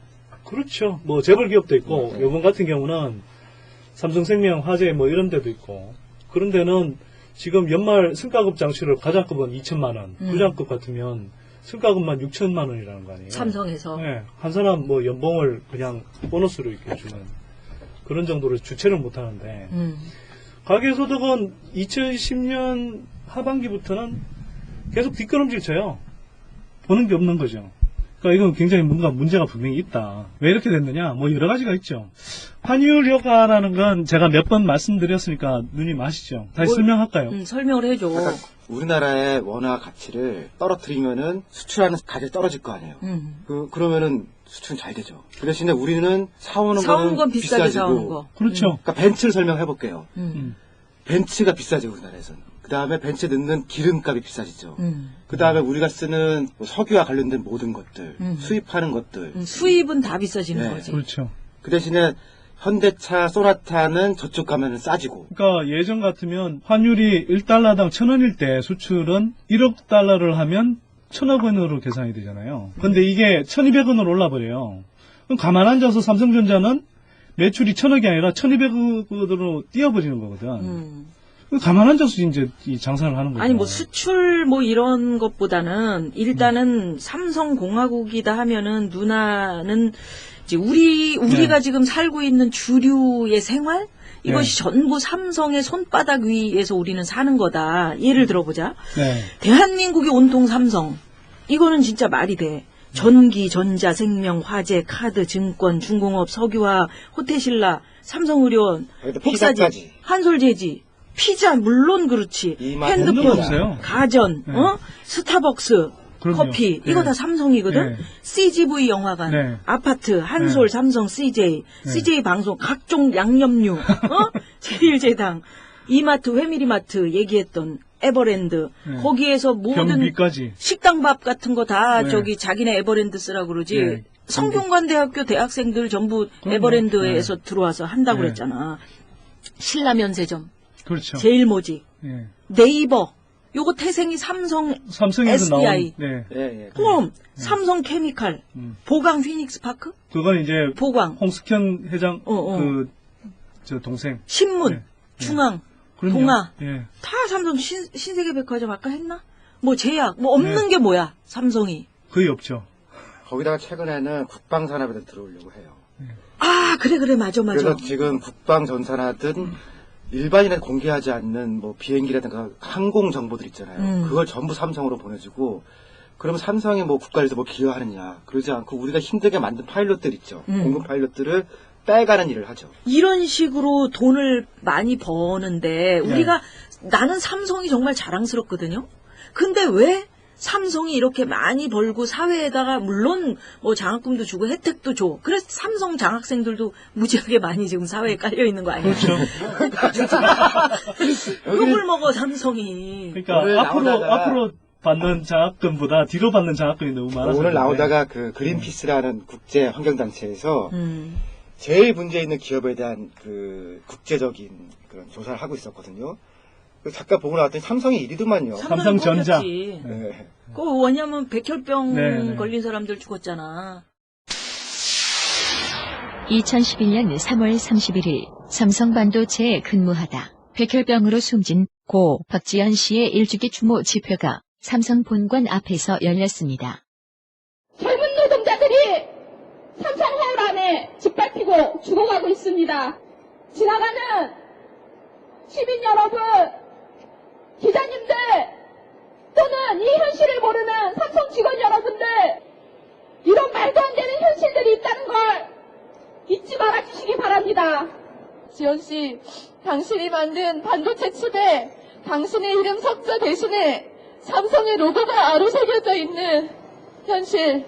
그렇죠. 재벌 기업도 있고 이번 같은 경우는 삼성생명, 화재 이런 데도 있고 그런 데는 지금 연말 승가급 장치를 가장급은 2천만 원, 부장급 같으면 승가급만 6천만 원이라는 거 아니에요? 삼성에서. 네. 한 사람 연봉을 그냥 보너스로 이렇게 주는 그런 정도로 주체를 못 하는데 가계소득은 2010년 하반기부터는 계속 뒷걸음질 쳐요. 보는 게 없는 거죠. 그러니까 이건 굉장히 뭔가 문제가 분명히 있다. 왜 이렇게 됐느냐? 여러 가지가 있죠. 환율 효과라는 건 제가 몇 번 말씀드렸으니까 누님 아시죠? 다시 설명할까요? 설명을 해줘. 그러니까 우리나라의 원화 가치를 떨어뜨리면은 수출하는 가격이 떨어질 거 아니에요. 그러면은 수출은 잘 되죠. 그 대신에 우리는 사오는 건 비싸게 비싸지고. 사오는 거. 그렇죠. 그러니까 벤츠를 설명해 볼게요. 벤츠가 비싸죠, 우리나라에서는. 그 다음에 벤츠에 넣는 기름값이 비싸지죠. 그 다음에 우리가 쓰는 석유와 관련된 모든 것들, 수입하는 것들. 수입은 다 비싸지는 네. 거지. 그렇죠. 그 대신에 현대차, 소나타는 저쪽 가면은 싸지고. 그러니까 예전 같으면 환율이 1달러당 1,000원일 때 수출은 1억 달러를 하면 1,000억 원으로 계산이 되잖아요. 근데 이게 1,200원으로 올라버려요. 그럼 가만 앉아서 삼성전자는 매출이 1,000억이 아니라 1,200억으로 뛰어버리는 거거든. 가만 앉아서 이제 이 장사를 하는 거죠. 아니 수출 이런 것보다는 일단은 삼성공화국이다 하면은 누나는 이제 우리가 지금 살고 있는 주류의 생활 이것이 전부 삼성의 손바닥 위에서 우리는 사는 거다. 예를 들어보자. 대한민국이 온통 삼성. 이거는 진짜 말이 돼. 전기, 전자, 생명, 화재, 카드, 증권, 중공업, 석유화, 호텔신라, 삼성의료원, 복사지, 한솔재지, 피자 물론 그렇지. 핸드폰, 가전, 스타벅스, 커피 이거 다 삼성이거든. CGV 영화관, 아파트, 한솔, 삼성, CJ 방송, 각종 양념류, 제일제당, 이마트, 회밀이마트 얘기했던 에버랜드 거기에서 모든 경비까지. 식당밥 같은 거 다 자기네 에버랜드 쓰라고 그러지. 성균관대학교 대학생들 전부 에버랜드에서 들어와서 한다고 그랬잖아. 신라면세점, 그렇죠. 제일모직, 네이버. 요거 태생이 삼성에서 SBI. 그럼 삼성케미칼, 보강 피닉스파크? 그건 이제 보강. 홍석현 회장 저 동생. 신문, 중앙, 동아. 다 삼성 신세계백화점 아까 했나? 제약 없는 게 뭐야? 삼성이. 거의 없죠. 거기다가 최근에는 국방산업에도 들어오려고 해요. 아, 그래, 맞아. 그래서 지금 국방전산하든 일반인에 공개하지 않는 비행기라든가 항공 정보들 있잖아요. 그걸 전부 삼성으로 보내주고, 그러면 삼성이 국가에서 기여하느냐. 그러지 않고 우리가 힘들게 만든 파일럿들 있죠. 공군 파일럿들을 빼가는 일을 하죠. 이런 식으로 돈을 많이 버는데 나는 삼성이 정말 자랑스럽거든요. 근데 왜 삼성이 이렇게 많이 벌고 사회에다가 물론 장학금도 주고 혜택도 줘. 그래서 삼성 장학생들도 무지하게 많이 지금 사회에 깔려 있는 거 아니에요? 그렇죠. 욕을 먹어 삼성이. 그러니까 앞으로 받는 장학금보다 뒤로 받는 장학금이 너무 많아서. 오늘 나오다가 그 그린피스라는 국제 환경단체에서 제일 문제 있는 기업에 대한 그 국제적인 그런 조사를 하고 있었거든요. 그 잠깐 보고 나왔더니 삼성이 1위더만요. 삼성전자. 네. 그 왜냐면 백혈병 네네. 걸린 사람들 죽었잖아. 2011년 3월 31일 삼성반도체에 근무하다 백혈병으로 숨진 고 박지연 씨의 일주기 추모 집회가 삼성 본관 앞에서 열렸습니다. 젊은 노동자들이 삼성 해울 안에 짓밟히고 죽어가고 있습니다. 지나가는 시민 여러분, 기자님들, 또는 이 현실을 모르는 삼성 직원 여러분들, 이런 말도 안 되는 현실들이 있다는 걸 잊지 말아주시기 바랍니다. 지연 씨, 당신이 만든 반도체 칩에 당신의 이름 석자 대신에 삼성의 로고가 아로 새겨져 있는 현실.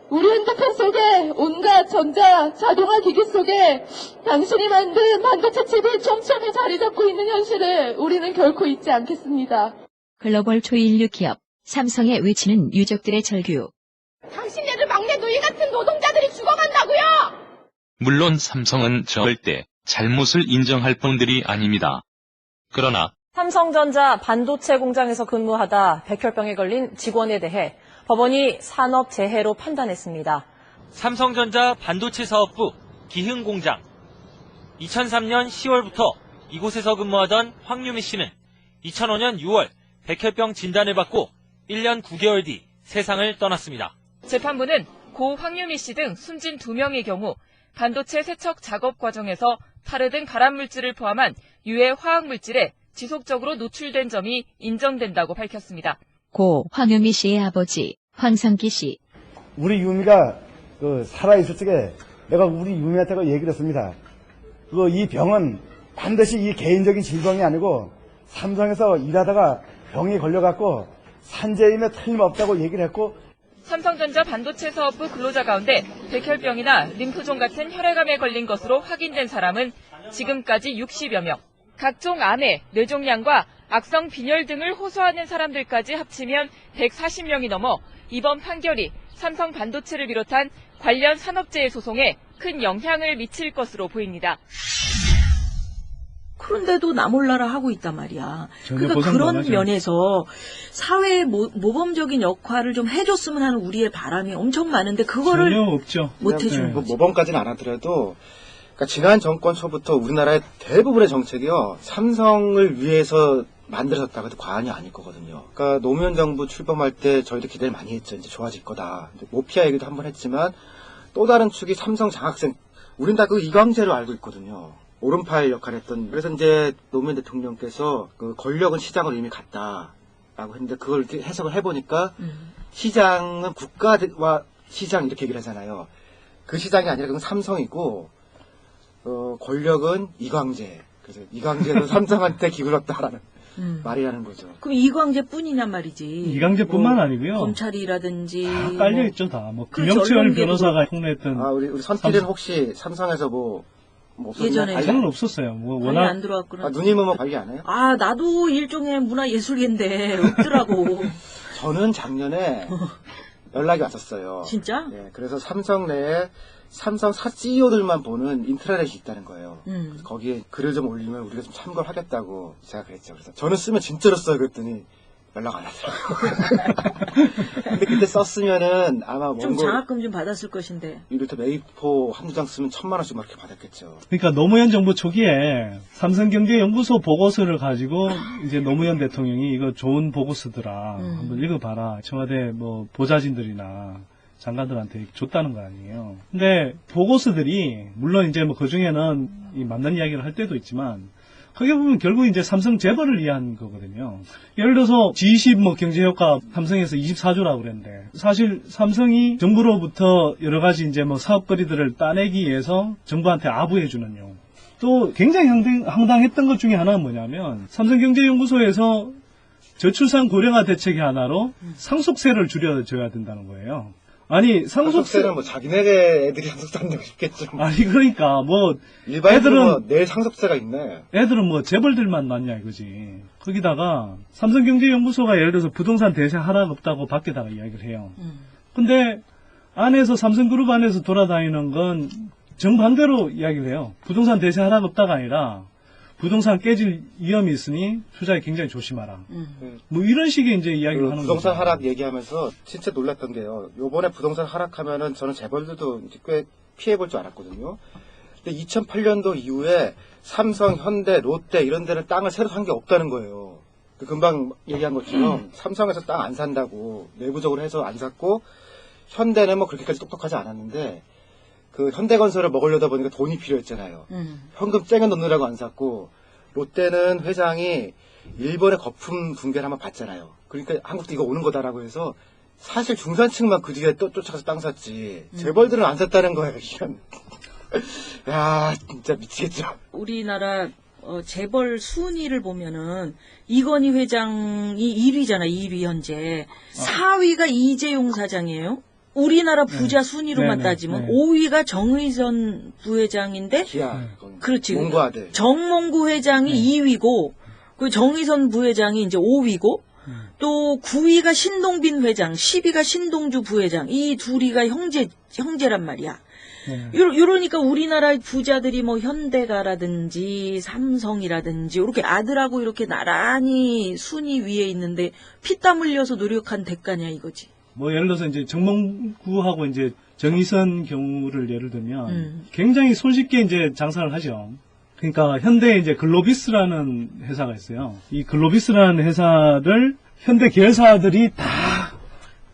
우리 핸드폰 속에 온갖 전자, 자동화 기기 속에 당신이 만든 반도체 칩이 촘촘히 자리 잡고 있는 현실을 우리는 결코 잊지 않겠습니다. 글로벌 초인류 기업 삼성의 외치는 유족들의 절규. 당신네들 막내 누이 같은 노동자들이 죽어간다고요! 물론 삼성은 절대 잘못을 인정할 뿐들이 아닙니다. 그러나 삼성전자 반도체 공장에서 근무하다 백혈병에 걸린 직원에 대해 법원이 산업재해로 판단했습니다. 삼성전자 반도체 사업부 기흥공장. 2003년 10월부터 이곳에서 근무하던 황유미 씨는 2005년 6월 백혈병 진단을 받고 1년 9개월 뒤 세상을 떠났습니다. 재판부는 고 황유미 씨 등 숨진 2명의 경우 반도체 세척 작업 과정에서 타르 등 발암물질을 포함한 유해 화학물질에 지속적으로 노출된 점이 인정된다고 밝혔습니다. 고 황유미 씨의 아버지 황상기 씨. 우리 유미가 살아있을 적에 내가 우리 유미한테 얘기를 했습니다. 이 병은 반드시 이 개인적인 질병이 아니고 삼성에서 일하다가 병이 걸려갖고 산재임에 틀림없다고 얘기를 했고, 삼성전자 반도체 사업부 근로자 가운데 백혈병이나 림프종 같은 혈액암에 걸린 것으로 확인된 사람은 지금까지 60여 명. 각종 암에 뇌종양과 악성 빈혈 등을 호소하는 사람들까지 합치면 140명이 넘어 이번 판결이 삼성 반도체를 비롯한 관련 산업재해 소송에 큰 영향을 미칠 것으로 보입니다. 그런데도 나 몰라라 하고 있단 말이야. 전혀 그러니까 보상 그런 안 하죠. 면에서 사회의 모범적인 역할을 좀 해줬으면 하는 우리의 바람이 엄청 많은데 그거를 전혀 없죠. 못 해주는 거지. 모범까지는 안 하더라도 그러니까 지난 정권 초부터 우리나라의 대부분의 정책이요 삼성을 위해서 만들어졌다 해도 과언이 아닐 거거든요. 그러니까 노무현 정부 출범할 때 저희도 기대를 많이 했죠. 이제 좋아질 거다. 모피아 얘기도 한번 했지만 또 다른 축이 삼성 장학생. 우린 다 그 이광재로 알고 있거든요. 오른팔 역할을 했던. 그래서 이제 노무현 대통령께서 그 권력은 시장으로 이미 갔다라고 했는데 그걸 이렇게 해석을 해보니까 시장은 국가와 시장 이렇게 얘기를 하잖아요. 그 시장이 아니라 그건 삼성이고 권력은 이광재. 그래서 이광재도 삼성한테 기울었다라는 말이라는 거죠. 그럼 이광재뿐이냔 말이지. 이광재뿐만 아니고요. 검찰이라든지 다 깔려있죠, 다. 그 김영철 언론계도 변호사가 폭로했던. 우리 선필은 혹시 삼성에서 뭐 없었나요? 예전에 저는 없었어요. 관리 안 들어왔구나. 누님은 뭐 관리 안 해요? 나도 일종의 문화예술계인데 없더라고. 저는 작년에 연락이 왔었어요. 진짜? 네, 그래서 삼성 내에 삼성사 CEO들만 보는 인트라넷이 있다는 거예요. 그래서 거기에 글을 좀 올리면 우리가 좀 참고를 하겠다고 제가 그랬죠. 그래서 저는 쓰면 진짜로 써요. 그랬더니 연락 안 하더라고요. 근데 그때 썼으면은 아마 좀 장학금 좀 받았을 것인데. 이를테 메이포 한두 장 쓰면 1,000만 원씩 막 이렇게 받았겠죠. 그러니까 노무현 정부 초기에 삼성경제연구소 보고서를 가지고 이제 노무현 대통령이 이거 좋은 보고서더라. 한번 읽어봐라. 청와대 뭐 보좌진들이나 장관들한테 줬다는 거 아니에요. 근데 보고서들이 물론 이제 뭐 그 중에는 이 맞는 이야기를 할 때도 있지만 그게 보면 결국 이제 삼성 재벌을 위한 거거든요. 예를 들어서 G20 뭐 경제효과 삼성에서 24조라고 그랬는데 사실 삼성이 정부로부터 여러 가지 이제 뭐 사업거리들을 따내기 위해서 정부한테 아부해주는 용. 또 굉장히 황당했던 것 중에 하나는 뭐냐면 삼성경제연구소에서 저출산 고령화 대책의 하나로 상속세를 줄여줘야 된다는 거예요. 아니 상속세 뭐 자기네 애들이 상속세 한다고 싶겠죠. 아니 그러니까 뭐 일반인들은 뭐 내일 상속세가 있네. 애들은 뭐 재벌들만 맞냐 이거지. 거기다가 삼성경제연구소가 예를 들어서 부동산 대세 하락 없다고 밖에다가 이야기를 해요. 근데 안에서 삼성그룹 안에서 돌아다니는 건 정반대로 이야기를 해요. 부동산 대세 하락 없다가 아니라 부동산 깨질 위험이 있으니 투자에 굉장히 조심하라. 뭐 이런 식의 이제 이야기를 하는 거죠. 부동산 하락 얘기하면서 진짜 놀랐던 게요. 요번에 부동산 하락하면은 저는 재벌들도 이제 꽤 피해볼 줄 알았거든요. 근데 2008년도 이후에 삼성, 현대, 롯데 이런 데는 땅을 새로 산 게 없다는 거예요. 금방 얘기한 것처럼 삼성에서 땅 안 산다고 내부적으로 해서 안 샀고, 현대는 뭐 그렇게까지 똑똑하지 않았는데 그 현대건설을 먹으려다 보니까 돈이 필요했잖아요. 현금 쨍겨 넣느라고 안 샀고, 롯데는 회장이 일본의 거품 붕괴를 한번 봤잖아요. 그러니까 한국도 이거 오는 거다라고 해서 사실 중산층만 그 뒤에 또 쫓아가서 땅 샀지. 재벌들은 안 샀다는 거예요. 이건. 야, 진짜 미치겠죠. 우리나라 재벌 순위를 보면은 이건희 회장이 1위잖아. 2위 현재. 4위가 이재용 사장이에요. 우리나라 부자 순위로만 따지면 5위가 정의선 부회장인데, 그렇지. 몽구 아들. 정몽구 회장이 2위고, 그 정의선 부회장이 이제 5위고, 또 9위가 신동빈 회장, 10위가 신동주 부회장, 이 둘이가 형제란 말이야. 이러니까 우리나라 부자들이 뭐 현대가라든지 삼성이라든지 이렇게 아들하고 이렇게 나란히 순위 위에 있는데 피땀 흘려서 노력한 대가냐 이거지. 뭐 예를 들어서 이제 정몽구하고 이제 정의선 경우를 예를 들면 굉장히 손쉽게 이제 장사를 하죠. 그러니까 현대에 이제 글로비스라는 회사가 있어요. 이 글로비스라는 회사를 현대 계열사들이 다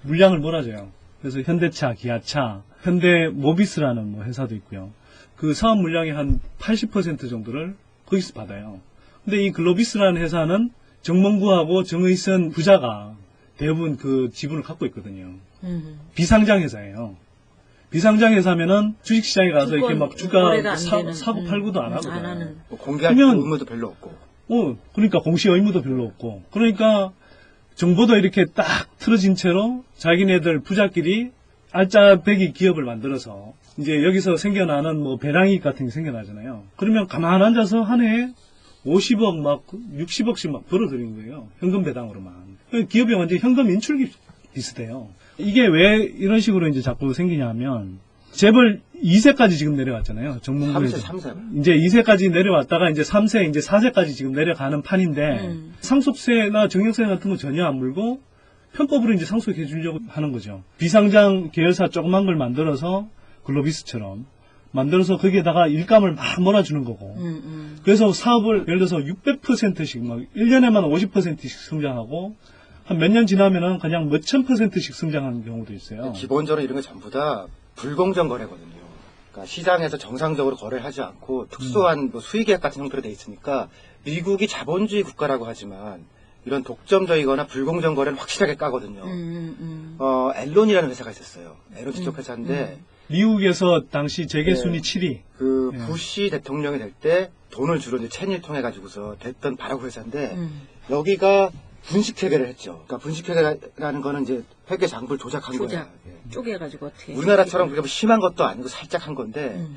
물량을 몰아줘요. 그래서 현대차, 기아차, 현대모비스라는 뭐 회사도 있고요. 그 사업 물량의 한 80% 정도를 거기서 받아요. 근데 이 글로비스라는 회사는 정몽구하고 정의선 부자가 대부분 그 지분을 갖고 있거든요. 비상장 회사예요. 비상장 회사면은 주식시장에 가서 이렇게 막 주가 사고 팔고도 안 하거든요. 공개할 의무도 별로 없고. 그러니까 공시 의무도 별로 없고. 그러니까 정보도 이렇게 딱 틀어진 채로 자기네들 부자끼리 알짜배기 기업을 만들어서 이제 여기서 생겨나는 뭐 배당이익 같은 게 생겨나잖아요. 그러면 가만 앉아서 한 해에 50억 막 60억씩 막 벌어들이는 거예요. 현금 배당으로만. 기업이 완전 현금 인출기 비슷해요. 이게 왜 이런 식으로 이제 자꾸 생기냐면 재벌 2세까지 지금 내려왔잖아요. 정몽구에 3세. 이제 2세까지 내려왔다가 이제 3세, 이제 4세까지 지금 내려가는 판인데 상속세나 정액세 같은 거 전혀 안 물고 편법으로 이제 상속해 주려고 하는 거죠. 비상장 계열사 조그만 걸 만들어서 글로비스처럼 만들어서 거기에다가 일감을 막 몰아주는 거고. 그래서 사업을 예를 들어서 600%씩 막 1년에만 50%씩 성장하고 한 몇 년 지나면은 그냥 몇천 %씩 성장하는 경우도 있어요. 기본적으로 이런 게 전부 다 불공정 거래거든요. 그러니까 시장에서 정상적으로 거래를 하지 않고 특수한 뭐 수의계약 같은 형태로 돼 있으니까 미국이 자본주의 국가라고 하지만 이런 독점적이거나 불공정 거래는 확실하게 까거든요. 앨론이라는 회사가 있었어요. 앨론 지적회사인데 미국에서 당시 재계순위 7위. 그 부시 대통령이 될 때 돈을 주로 이제 채니를 통해 가지고서 됐던 바라고 회사인데 여기가 분식회계를 했죠. 그러니까 분식회계라는 거는 이제 회계 장부를 조작한 거예요. 쪼개가지고 어떻게. 우리나라처럼 그렇게 심한 것도 아니고 살짝 한 건데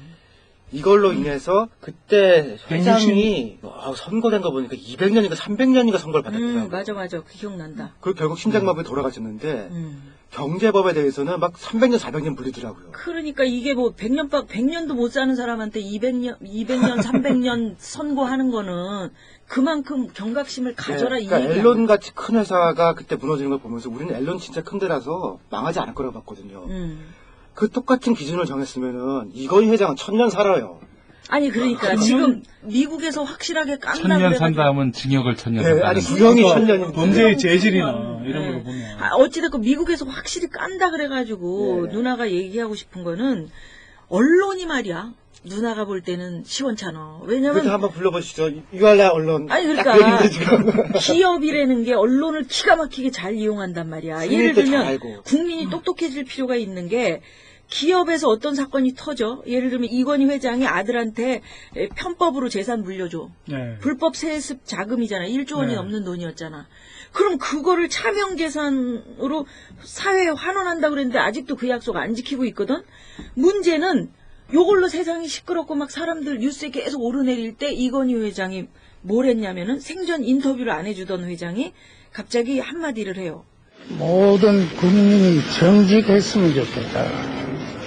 이걸로 인해서 그때 회장이 선고된 거 보니까 200년인가 300년인가 선고를 받았더라고요. 맞아. 그 기억난다. 그 결국 심장마비에 돌아가셨는데 경제법에 대해서는 막 300년, 400년 불리더라고요. 그러니까 이게 뭐 100년도 못 사는 사람한테 200년, 300년 선고하는 거는 그만큼 경각심을 가져라 이 그러니까 얘기야. 앨런 같이 큰 회사가 그때 무너지는 걸 보면서 우리는 앨런 진짜 큰 데라서 망하지 않을 거라고 봤거든요. 그 똑같은 기준을 정했으면은 이건희 회장은 1000년 살아요. 아니 그러니까 지금 미국에서 확실하게 깐다 1000년 산 다음은 징역을 1000년. 네, 아니 구형이 1000년인 범죄의 재질이나 이런 걸 보면. 어찌됐건 미국에서 확실히 깐다 그래가지고 누나가 얘기하고 싶은 거는 언론이 말이야. 누나가 볼 때는 시원찮아. 왜냐면 그것도 한번 불러보시죠. 유알라 언론. 아니 딱 그러니까 그 지금. 기업이라는 게 언론을 기가 막히게 잘 이용한단 말이야. 예를 들면 국민이 똑똑해질 필요가 있는 게 기업에서 어떤 사건이 터져. 예를 들면 이건희 회장이 아들한테 편법으로 재산 물려줘. 네. 불법 세습 자금이잖아. 1조 원이 네. 넘는 돈이었잖아. 그럼 그거를 차명재산으로 사회에 환원한다고 그랬는데 아직도 그 약속 안 지키고 있거든. 문제는 요걸로 세상이 시끄럽고 막 사람들 뉴스에 계속 오르내릴 때 이건희 회장이 뭘 했냐면은 생전 인터뷰를 안 해주던 회장이 갑자기 한마디를 해요. 모든 국민이 정직했으면 좋겠다.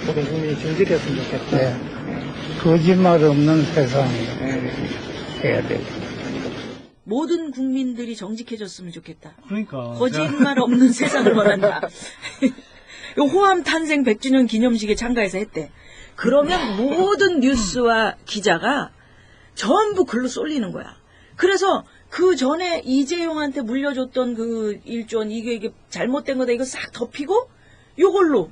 모든 국민이 정직했으면 좋겠다. 네. 거짓말 없는 세상 해야 되고. 모든 국민들이 정직해졌으면 좋겠다. 그러니까. 거짓말 없는 세상을 원한다. 요 호암 탄생 100주년 기념식에 참가해서 했대. 그러면 모든 뉴스와 기자가 전부 글로 쏠리는 거야. 그래서 그 전에 이재용한테 물려줬던 그 1조 원, 이게 잘못된 거다, 이거 싹 덮이고, 요걸로.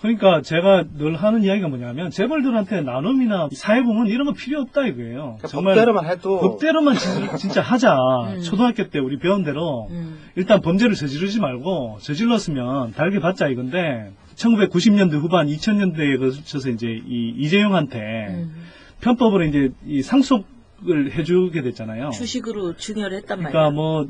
그러니까 제가 늘 하는 이야기가 뭐냐면 재벌들한테 나눔이나 사회공헌 이런 거 필요 없다 이거예요. 정말 법대로만 해도. 법대로만 진짜 하자. 초등학교 때 우리 배운 대로 일단 범죄를 저지르지 말고 저질렀으면 달게 받자 이건데 1990년대 후반 2000년대에 거쳐서 이제 이재용한테 편법으로 이제 이 상속을 해주게 됐잖아요. 주식으로 증여를 했단 말이야. 그러니까 뭐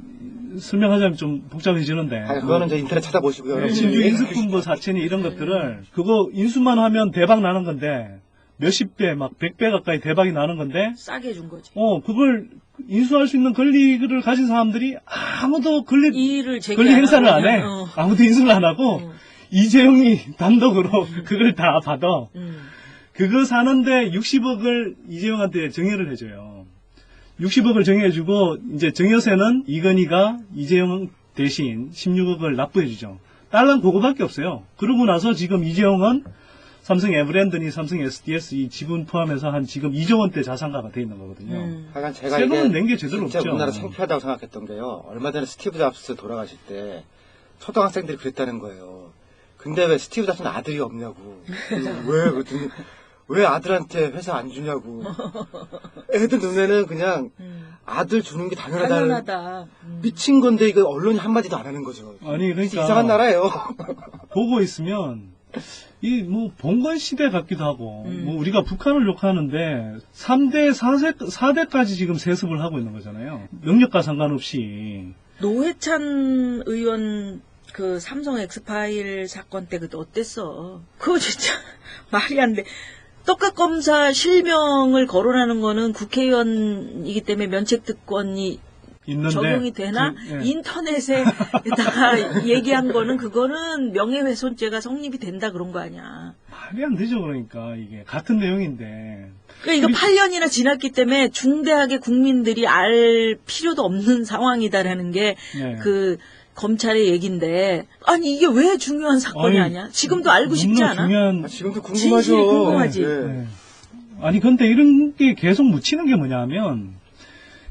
설명하자면 좀 복잡해지는데. 아니, 그거는 이제 인터넷 찾아보시고요. 신주 인수분보 사채니 이런 것들을 그거 인수만 하면 대박 나는 건데 몇십 배 막 100배 가까이 대박이 나는 건데 싸게 해준 거지. 그걸 인수할 수 있는 권리를 가진 사람들이 아무도 권리 제기 안 행사를 하고 안 해. 그냥, 아무도 인수를 안 하고 이재용이 단독으로 그걸 다 받아. 그거 사는데 60억을 이재용한테 증여를 해줘요. 60억을 정해주고 이제 증여세는 이건희가 이재용 대신 16억을 납부해주죠. 딸랑 그거밖에 없어요. 그러고 나서 지금 이재용은 삼성 에버랜드니 삼성 SDS 이 지분 포함해서 한 지금 2조 원대 자산가가 돼 있는 거거든요. 하여간 제가 세금은 이게 낸 게 제대로 진짜 없죠. 우리나라 창피하다고 생각했던 게요. 얼마 전에 스티브 잡스 돌아가실 때 초등학생들이 그랬다는 거예요. 근데 왜 스티브 잡스는 아들이 없냐고. 왜 그랬더니 왜 아들한테 회사 안 주냐고. 애들 눈에는 그냥 아들 주는 게 당연하다. 미친 건데 이거 언론이 한마디도 안 하는 거죠. 아니 그러니까 이상한 나라예요. 보고 있으면 이 뭐 봉건 시대 같기도 하고 뭐 우리가 북한을 욕하는데 3대 4대까지 지금 세습을 하고 있는 거잖아요. 능력과 상관없이. 노회찬 의원 그 삼성 엑스파일 사건 때 그때 어땠어? 그거 진짜 말이 안 돼. 떡값 검사 실명을 거론하는 거는 국회의원이기 때문에 면책특권이 있는데 적용이 되나? 인터넷에다가 얘기한 거는 그거는 명예훼손죄가 성립이 된다 그런 거 아니야. 말이 안 되죠. 그러니까 이게 같은 내용인데. 그러니까 이거 8년이나 지났기 때문에 중대하게 국민들이 알 필요도 없는 상황이다라는 게 그 검찰의 얘기인데 아니 이게 왜 중요한 사건이 아니야? 지금도 알고 싶지 않아? 지금도 진실이 궁금하죠. 궁금하지. 네. 아니 근데 이런 게 계속 묻히는 게 뭐냐면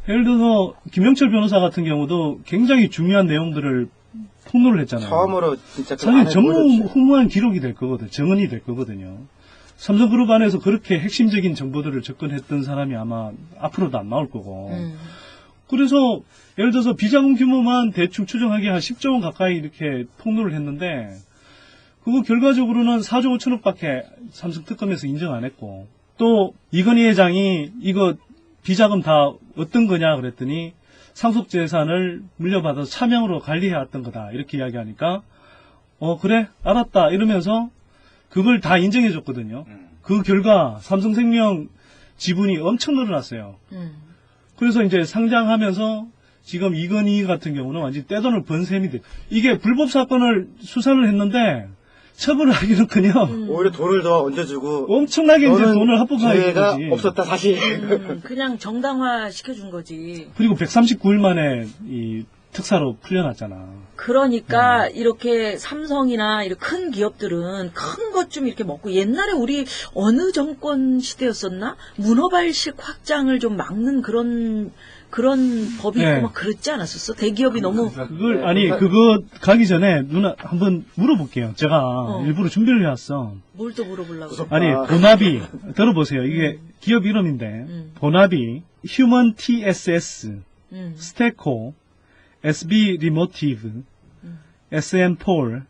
예를 들어서 김영철 변호사 같은 경우도 굉장히 중요한 내용들을 폭로를 했잖아요. 처음으로 진짜 사실 전무후무한 기록이 될 거거든. 정언이 될 거거든요. 삼성그룹 안에서 그렇게 핵심적인 정보들을 접근했던 사람이 아마 앞으로도 안 나올 거고. 그래서 예를 들어서 비자금 규모만 대충 추정하기에 한 10조 원 가까이 이렇게 폭로를 했는데 그거 결과적으로는 4조 5천억밖에 삼성 특검에서 인정 안 했고 또 이건희 회장이 이거 비자금 다 어떤 거냐 그랬더니 상속재산을 물려받아서 차명으로 관리해왔던 거다 이렇게 이야기하니까 그래 알았다 이러면서 그걸 다 인정해줬거든요. 그 결과 삼성생명 지분이 엄청 늘어났어요. 그래서 이제 상장하면서 지금 이건희 같은 경우는 완전히 떼돈을 번 셈이 돼. 이게 불법 사건을 수사를 했는데 처벌을 하기는커녕 오히려 돈을 더 얹어주고 엄청나게 이제 돈을 합법화해 죄가 거지. 없었다 사실. 그냥 정당화 시켜준 거지. 그리고 139일 만에 이 특사로 풀려났잖아. 그러니까 이렇게 삼성이나 이런 큰 기업들은 큰 것 좀 이렇게 먹고 옛날에 우리 어느 정권 시대였었나? 문어발식 확장을 좀 막는 그런 법이 있고 막 그랬지 않았었어? 대기업이 너무 그걸 아니 그거 가기 전에 누나 한번 물어볼게요. 제가 일부러 준비를 해왔어. 뭘 또 물어보려고? 아니 보나비 들어보세요. 이게 기업 이름인데 보나비, 휴먼 TSS, 스테코, SB 리모티브, SM 폴,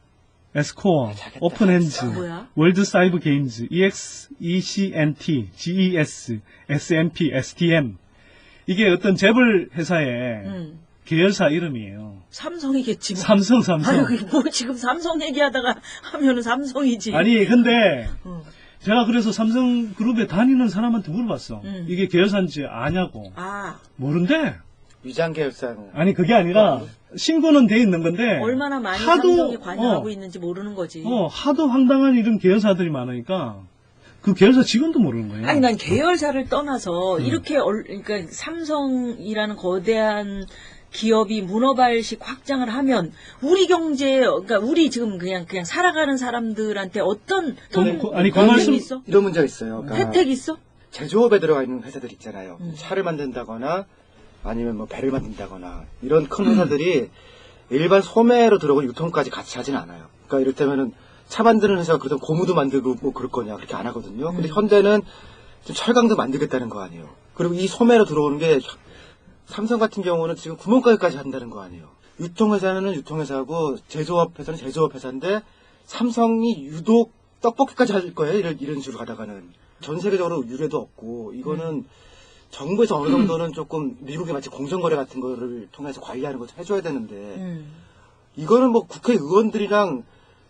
에스코어, 오픈핸즈, 뭐야? 월드 사이버 게임즈, ECNT, GES, SMP, STM. 이게 어떤 재벌 회사의 계열사 이름이에요. 삼성이겠지. 뭐. 삼성. 아유, 뭐 지금 삼성 얘기하다가 하면은 삼성이지. 아니, 근데 제가 그래서 삼성그룹에 다니는 사람한테 물어봤어. 이게 계열사인지 아냐고. 아. 모른대. 위장 계열사는. 아니, 그게 아니라 신고는 돼 있는 건데. 얼마나 많이 하도, 삼성이 관여하고 있는지 모르는 거지. 하도 황당한 이런 계열사들이 많으니까 그 계열사 직원도 모르는 거예요. 아니, 난 계열사를 떠나서 이렇게 그러니까 삼성이라는 거대한 기업이 문어발식 확장을 하면 우리 경제, 그러니까 우리 지금 그냥 살아가는 사람들한테 어떤 그 말씀 있어? 이런 문제가 있어요. 그러니까 혜택 있어? 제조업에 들어가 있는 회사들 있잖아요. 차를 만든다거나 아니면 뭐 배를 만든다거나 이런 큰 회사들이 일반 소매로 들어오고 유통까지 같이 하진 않아요. 그러니까 이를테면은 차 만드는 회사가 그래도 고무도 만들고 뭐 그럴 거냐 그렇게 안 하거든요. 근데 현대는 좀 철강도 만들겠다는 거 아니에요. 그리고 이 소매로 들어오는 게 삼성 같은 경우는 지금 구멍가게까지 한다는 거 아니에요. 유통회사는 유통회사고 제조업회사는 제조업회사인데 삼성이 유독 떡볶이까지 할 거예요. 이런 식으로 가다가는 전 세계적으로 유례도 없고 이거는 정부에서 어느 정도는 조금 미국이 마치 공정거래 같은 거를 통해서 관리하는 걸 해줘야 되는데 이거는 뭐 국회의원들이랑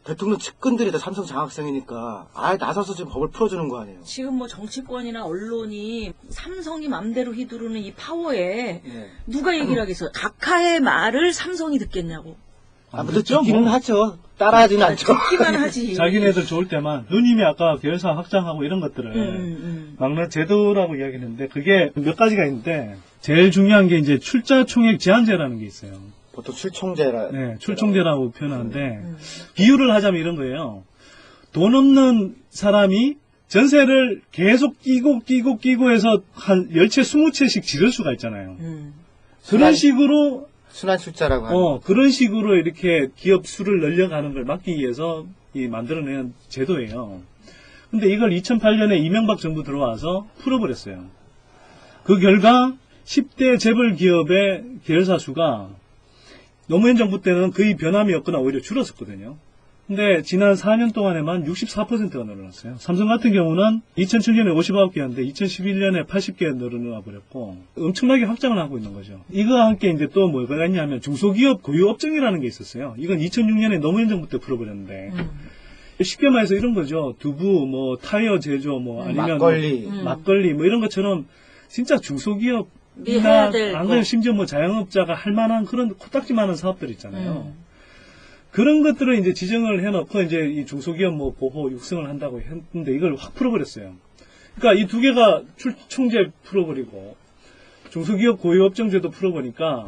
대통령 측근들이 다 삼성 장학생이니까 아예 나서서 지금 법을 풀어주는 거 아니에요. 지금 뭐 정치권이나 언론이 삼성이 맘대로 휘두르는 이 파워에 누가 얘기를 하겠어요? 각하의 말을 삼성이 듣겠냐고. 듣기는 하죠. 따라하지는 않죠. 듣기만 하지. 자기네들 좋을 때만. 누님이 아까 계열사 확장하고 이런 것들을 막는 제도라고 이야기했는데 그게 몇 가지가 있는데 제일 중요한 게 이제 출자 총액 제한제라는 게 있어요. 보통 출총제라. 네, 출총제라고 표현하는데 비유를 하자면 이런 거예요. 돈 없는 사람이 전세를 계속 끼고 해서 한 10채, 20채씩 지를 수가 있잖아요. 그런 식으로 순환 출자라고 하는. 그런 식으로 이렇게 기업 수를 늘려가는 걸 막기 위해서 만들어낸 제도예요. 근데 이걸 2008년에 이명박 정부 들어와서 풀어버렸어요. 그 결과 10대 재벌 기업의 계열사 수가 노무현 정부 때는 거의 변함이 없거나 오히려 줄었었거든요. 근데 지난 4년 동안에만 64%가 늘어났어요. 삼성 같은 경우는 2007년에 59개였는데 2011년에 80개 늘어나 버렸고 엄청나게 확장을 하고 있는 거죠. 이거와 함께 이제 또 뭐가 있냐면 중소기업 고유업종이라는 게 있었어요. 이건 2006년에 노무현 정부 때 풀어버렸는데 쉽게 말해서 이런 거죠. 두부, 뭐 타이어 제조, 뭐 아니면 막걸리 뭐 이런 것처럼 진짜 중소기업 이나 안 그래도 심지어 뭐 자영업자가 할 만한 그런 코딱지 많은 사업들 있잖아요. 그런 것들을 이제 지정을 해놓고 이제 이 중소기업 뭐 보호 육성을 한다고 했는데 이걸 확 풀어버렸어요. 그러니까 이 두 개가 총재 풀어버리고 중소기업 고유업종제도 풀어보니까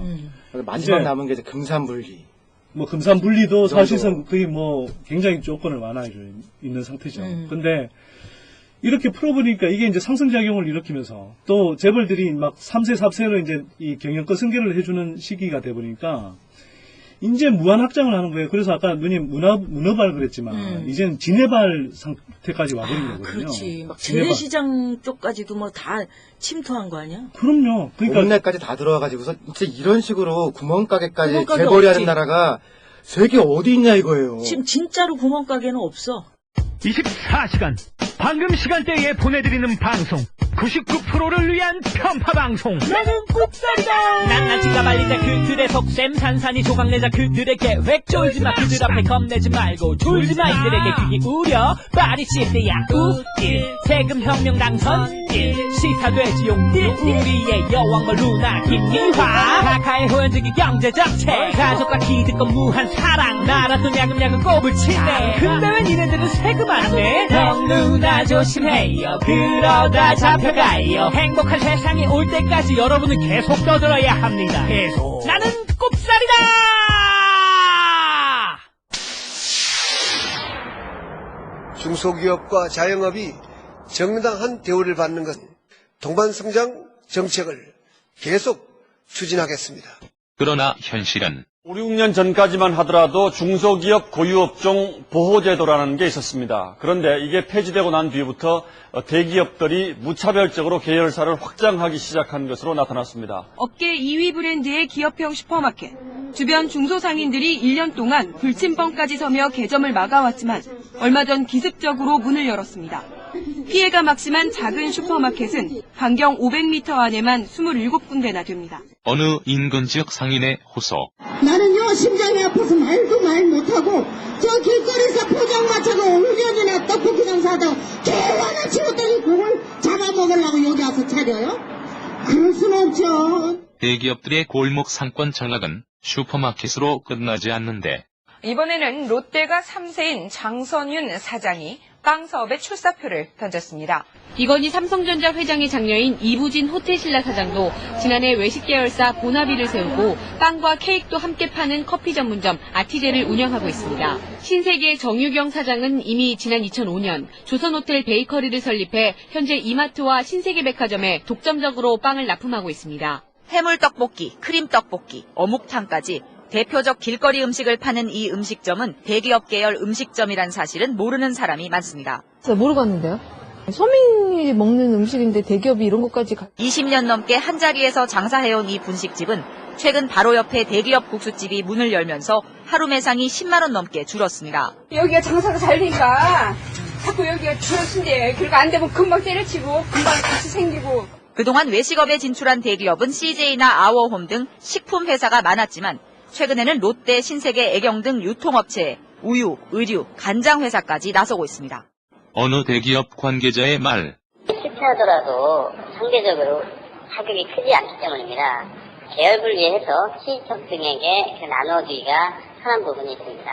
마지막 남은 게 이제 금산분리. 뭐 금산분리도 사실상 거의 뭐 굉장히 조건을 완화해 있는 상태죠. 근데 이렇게 풀어보니까 이게 이제 상승작용을 일으키면서 또 재벌들이 막 3세, 4세로 이제 이 경영권 승계를 해주는 시기가 돼버리니까 이제 무한 확장을 하는 거예요. 그래서 아까 누님 문어발 그랬지만 이제는 지네발 상태까지 와버린 거거든요. 그렇지. 막 재래시장 쪽까지도 뭐 다 침투한 거 아니야? 그럼요. 그러니까 동네까지 다 들어와가지고서 진짜 이런 식으로 구멍가게까지 재벌이 하는 나라가 세계 어디 있냐 이거예요. 지금 진짜로 구멍가게는 없어. 24시간 방금 시간대에 보내드리는 방송 99%를 위한 편파방송 나는 꼽살이다. 낱낱이가 말리자 그들의 속셈 산산이 조각내자 그들의 계획 쫄지마 그들 앞에 겁내지 말고 졸지마 이들에게 귀 기울여 파리시 때야 웃길 세금혁명 당선일 시사돼지 용딜 우리의 여왕벌 루나 김미화 카카의 호연적인 경제정책 가족과 기득권 무한 사랑 나라 돈 야금야금 꼽을 치네 근데 왜 니네들은 세금 안 내? 형 누나 조심해요 그러다 잡혀가요 행복한 세상이 올 때까지 여러분은 계속 떠들어야 합니다 계속 나는 꼽살이다. 중소기업과 자영업이 정당한 대우를 받는 것은 동반성장 정책을 계속 추진하겠습니다. 그러나 현실은 5, 6년 전까지만 하더라도 중소기업 고유업종 보호제도라는 게 있었습니다. 그런데 이게 폐지되고 난 뒤부터 대기업들이 무차별적으로 계열사를 확장하기 시작한 것으로 나타났습니다. 업계 2위 브랜드의 기업형 슈퍼마켓. 주변 중소상인들이 1년 동안 불침번까지 서며 개점을 막아왔지만 얼마 전 기습적으로 문을 열었습니다. 피해가 막심한 작은 슈퍼마켓은 반경 500m 안에만 27군데나 됩니다. 어느 인근 지역 상인의 호소. 나는요 심장이 아파서 말도 말 못하고 저 길거리에서 포장마차가 5년이나 떡볶이 장사하다가 개화나 치웠더니 그걸 잡아먹으려고 여기 와서 차려요? 그럴 수는 없죠. 대기업들의 골목 상권 전락은 슈퍼마켓으로 끝나지 않는데 이번에는 롯데가 3세인 장선윤 사장이 빵 사업의 출사표를 던졌습니다. 이건희 삼성전자 회장의 장녀인 이부진 호텔신라 사장도 지난해 외식 계열사 보나비를 세우고 빵과 케이크도 함께 파는 커피 전문점 아티제를 운영하고 있습니다. 신세계 정유경 사장은 이미 지난 2005년 조선호텔 베이커리를 설립해 현재 이마트와 신세계백화점에 독점적으로 빵을 납품하고 있습니다. 해물떡볶이, 크림떡볶이, 어묵탕까지 대표적 길거리 음식을 파는 이 음식점은 대기업 계열 음식점이란 사실은 모르는 사람이 많습니다. 모르고 왔는데요. 서민이 먹는 음식인데 대기업이 이런 것까지 20년 넘게 한자리에서 장사해온 이 분식집은 최근 바로 옆에 대기업 국수집이 문을 열면서 하루 매상이 10만 원 넘게 줄었습니다. 여기가 장사가 잘 되니까 자꾸 여기가 줄어든대. 그리고 안 되면 금방 때려치고 금방 다시 생기고. 그동안 외식업에 진출한 대기업은 CJ나 아워홈 등 식품 회사가 많았지만 최근에는 롯데, 신세계, 애경 등 유통업체, 우유, 의류, 간장 회사까지 나서고 있습니다. 어느 대기업 관계자의 말. 실패하더라도 상대적으로 타격이 크지 않기 때문입니다. 계열 분리해서 시청 등에게 나눠주기가 편한 부분이 있습니다.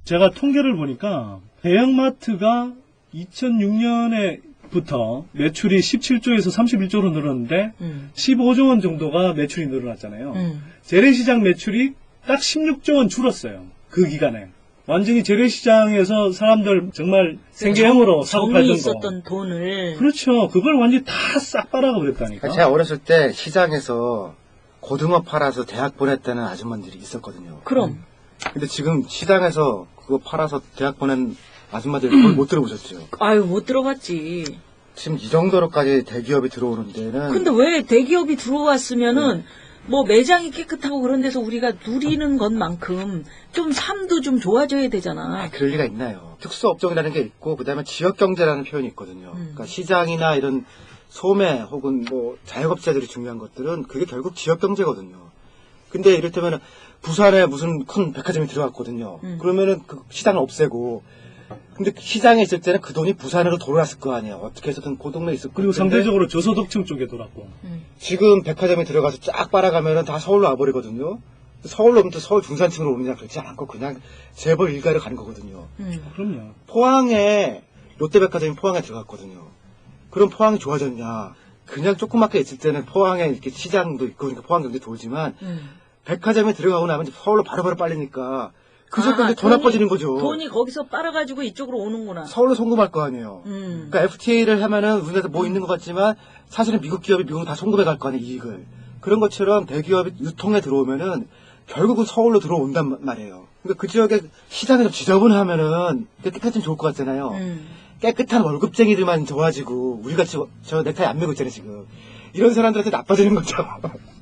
제가 통계를 보니까 대형마트가 2006년에부터 매출이 17조에서 31조로 늘었는데 15조 원 정도가 매출이 늘어났잖아요. 재래시장 매출이 딱 16조 원 줄었어요. 그 기간에. 완전히 재래시장에서 사람들 정말 생계형으로 사고 팔던 거. 있었던 돈을. 그렇죠. 그걸 완전히 다 싹 빨아가 버렸다니까. 제가 어렸을 때 시장에서 고등어 팔아서 대학 보냈다는 아줌마들이 있었거든요. 그럼. 근데 지금 시장에서 그거 팔아서 대학 보낸 아줌마들 그걸 못 들어보셨죠? 아유, 못 들어봤지. 지금 이 정도로까지 대기업이 들어오는 데는. 근데 왜 대기업이 들어왔으면은 뭐 매장이 깨끗하고 그런 데서 우리가 누리는 것만큼 좀 삶도 좀 좋아져야 되잖아. 그럴 리가 있나요? 특수업종이라는 게 있고 그다음에 지역경제라는 표현이 있거든요. 그러니까 시장이나 이런 소매 혹은 뭐 자영업자들이 중요한 것들은 그게 결국 지역경제거든요. 근데 이를테면 부산에 무슨 큰 백화점이 들어왔거든요. 그러면은 그 시장을 없애고 근데 시장에 있을 때는 그 돈이 부산으로 돌아왔을 거 아니에요. 어떻게 해서든 그 동네에 있을 거고. 그리고 상대적으로 저소득층 쪽에 돌았고. 지금 백화점에 들어가서 쫙 빨아가면은 다 서울로 와버리거든요. 서울로 오면 또 서울 중산층으로 오느냐 그렇지 않고 그냥 재벌 일가로 가는 거거든요. 그럼요. 포항에 롯데백화점이 포항에 들어갔거든요. 그럼 포항이 좋아졌냐? 그냥 조그맣게 있을 때는 포항에 이렇게 시장도 있고 그러니까 포항 경제 돌지만 백화점에 들어가고 나면 이제 서울로 바로바로 빨리니까 그 전까지 더 나빠지는 거죠. 돈이 거기서 빨아가지고 이쪽으로 오는구나. 서울로 송금할 거 아니에요. 그러니까 FTA를 하면은 우리나라에서 뭐 있는 것 같지만 사실은 미국 기업이 미국으로 다 송금해 갈 거 아니에요, 이익을. 그런 것처럼 대기업이 유통에 들어오면은 결국은 서울로 들어온단 말이에요. 그러니까 그 지역에 시장이 좀 지저분하면은 깨끗하면 좋을 것 같잖아요. 깨끗한 월급쟁이들만 좋아지고 우리가 저 넥타이 안 메고 있잖아요, 지금. 이런 사람들한테 나빠지는 거죠.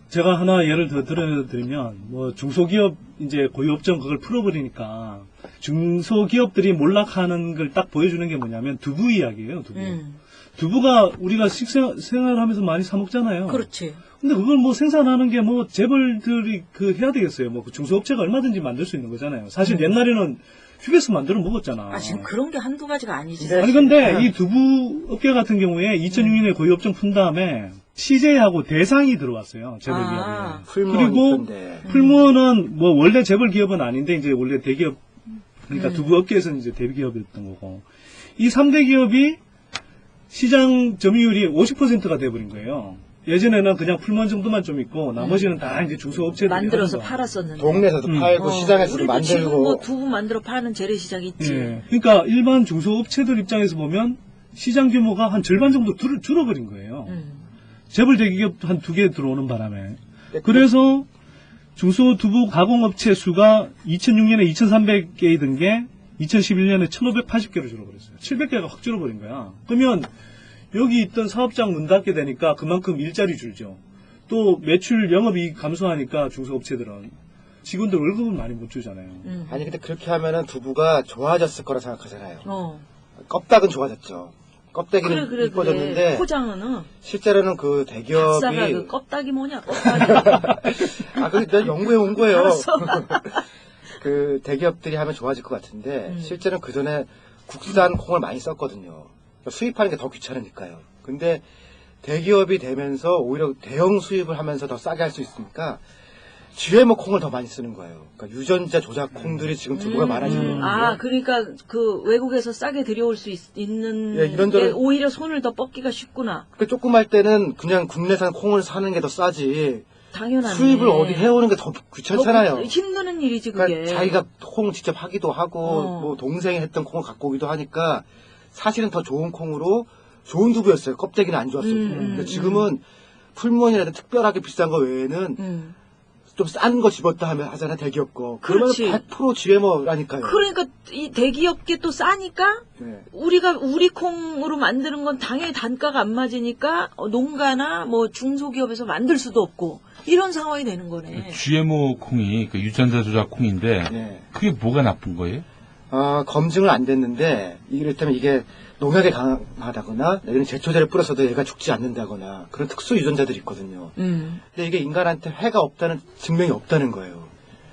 제가 하나 예를 더 들어드리면, 뭐, 중소기업, 이제, 고유업종 그걸 풀어버리니까, 중소기업들이 몰락하는 걸 딱 보여주는 게 뭐냐면, 두부 이야기예요, 두부. 두부가 우리가 식생활하면서 많이 사먹잖아요. 그렇지. 근데 그걸 뭐 생산하는 게 뭐, 재벌들이 해야 되겠어요. 뭐, 그 중소업체가 얼마든지 만들 수 있는 거잖아요. 사실 옛날에는 휴게소 만들어 먹었잖아. 아, 지금 그런 게 한두 가지가 아니지. 아니, 근데 이 두부 업계 같은 경우에 2006년에 고유업종 푼 다음에, CJ하고 대상이 들어왔어요. 재벌 기업이. 그리고 풀무원은 뭐 원래 재벌 기업은 아닌데 이제 원래 대기업 그러니까 두부 업계에서는 이제 대기업이었던 거고 이 3대 기업이 시장 점유율이 50%가 돼버린 거예요. 예전에는 그냥 풀무원 정도만 좀 있고 나머지는 다 이제 중소업체들이 만들어서 팔았었는데 동네에서도 팔고 시장에서도 우리도 만들고 지금 뭐 두부 만들어 파는 재래시장 있지. 예. 그러니까 일반 중소업체들 입장에서 보면 시장 규모가 한 절반 정도 줄어버린 거예요. 재벌 대기업 한 2개 들어오는 바람에. 그래서 중소두부 가공업체 수가 2006년에 2,300개이던 게 2011년에 1,580개로 줄어버렸어요. 700개가 확 줄어버린 거야. 그러면 여기 있던 사업장 문 닫게 되니까 그만큼 일자리 줄죠. 또 매출 영업이익 감소하니까 중소업체들은 직원들 월급은 많이 못 주잖아요. 아니 근데 그렇게 하면은 두부가 좋아졌을 거라 생각하잖아요. 껍데기는 좋아졌죠. 껍데기는 그래. 이뻐졌는데 포장은 실제로는 그 대기업이 박사가 그 껍데기 뭐냐 껍데기. 그게 내가 연구해 온 거예요. 알았어. 그 대기업들이 하면 좋아질 것 같은데 실제는 그 전에 국산 콩을 많이 썼거든요. 수입하는 게 더 귀찮으니까요. 근데 대기업이 되면서 오히려 대형 수입을 하면서 더 싸게 할 수 있으니까 GMO 콩을 더 많이 쓰는 거예요. 그러니까 유전자 조작 콩들이 지금 두부가 많아지는 거예요. 아, 그러니까 그 외국에서 싸게 들여올 수 있는 예, 이런저런- 게 오히려 손을 더 뻗기가 쉽구나. 그 조그만 때는 그냥 국내산 콩을 사는 게 더 싸지. 당연하네. 수입을 어디 해오는 게 더 귀찮잖아요. 더 힘드는 일이지 그게. 그러니까 자기가 콩 직접 하기도 하고 뭐 동생이 했던 콩을 갖고 오기도 하니까 사실은 더 좋은 콩으로 좋은 두부였어요. 껍데기는 안 좋았어요. 근데 지금은 풀무원이라도 특별하게 비싼 거 외에는 좀 싼 거 집었다 하면 하잖아 대기업 거. 그러면 그렇지. 100% GMO라니까요. 그러니까 이 대기업계 또 싸니까 네. 우리가 우리 콩으로 만드는 건 당연히 단가가 안 맞으니까 농가나 뭐 중소기업에서 만들 수도 없고 이런 상황이 되는 거네. GMO 콩이 그 유전자 조작 콩인데 네. 그게 뭐가 나쁜 거예요? 검증을 안 됐는데 이를테면 이게 농약에 강하다거나 내지는 제초제를 뿌려서도 얘가 죽지 않는다거나 그런 특수 유전자들이 있거든요. 근데 이게 인간한테 해가 없다는 증명이 없다는 거예요.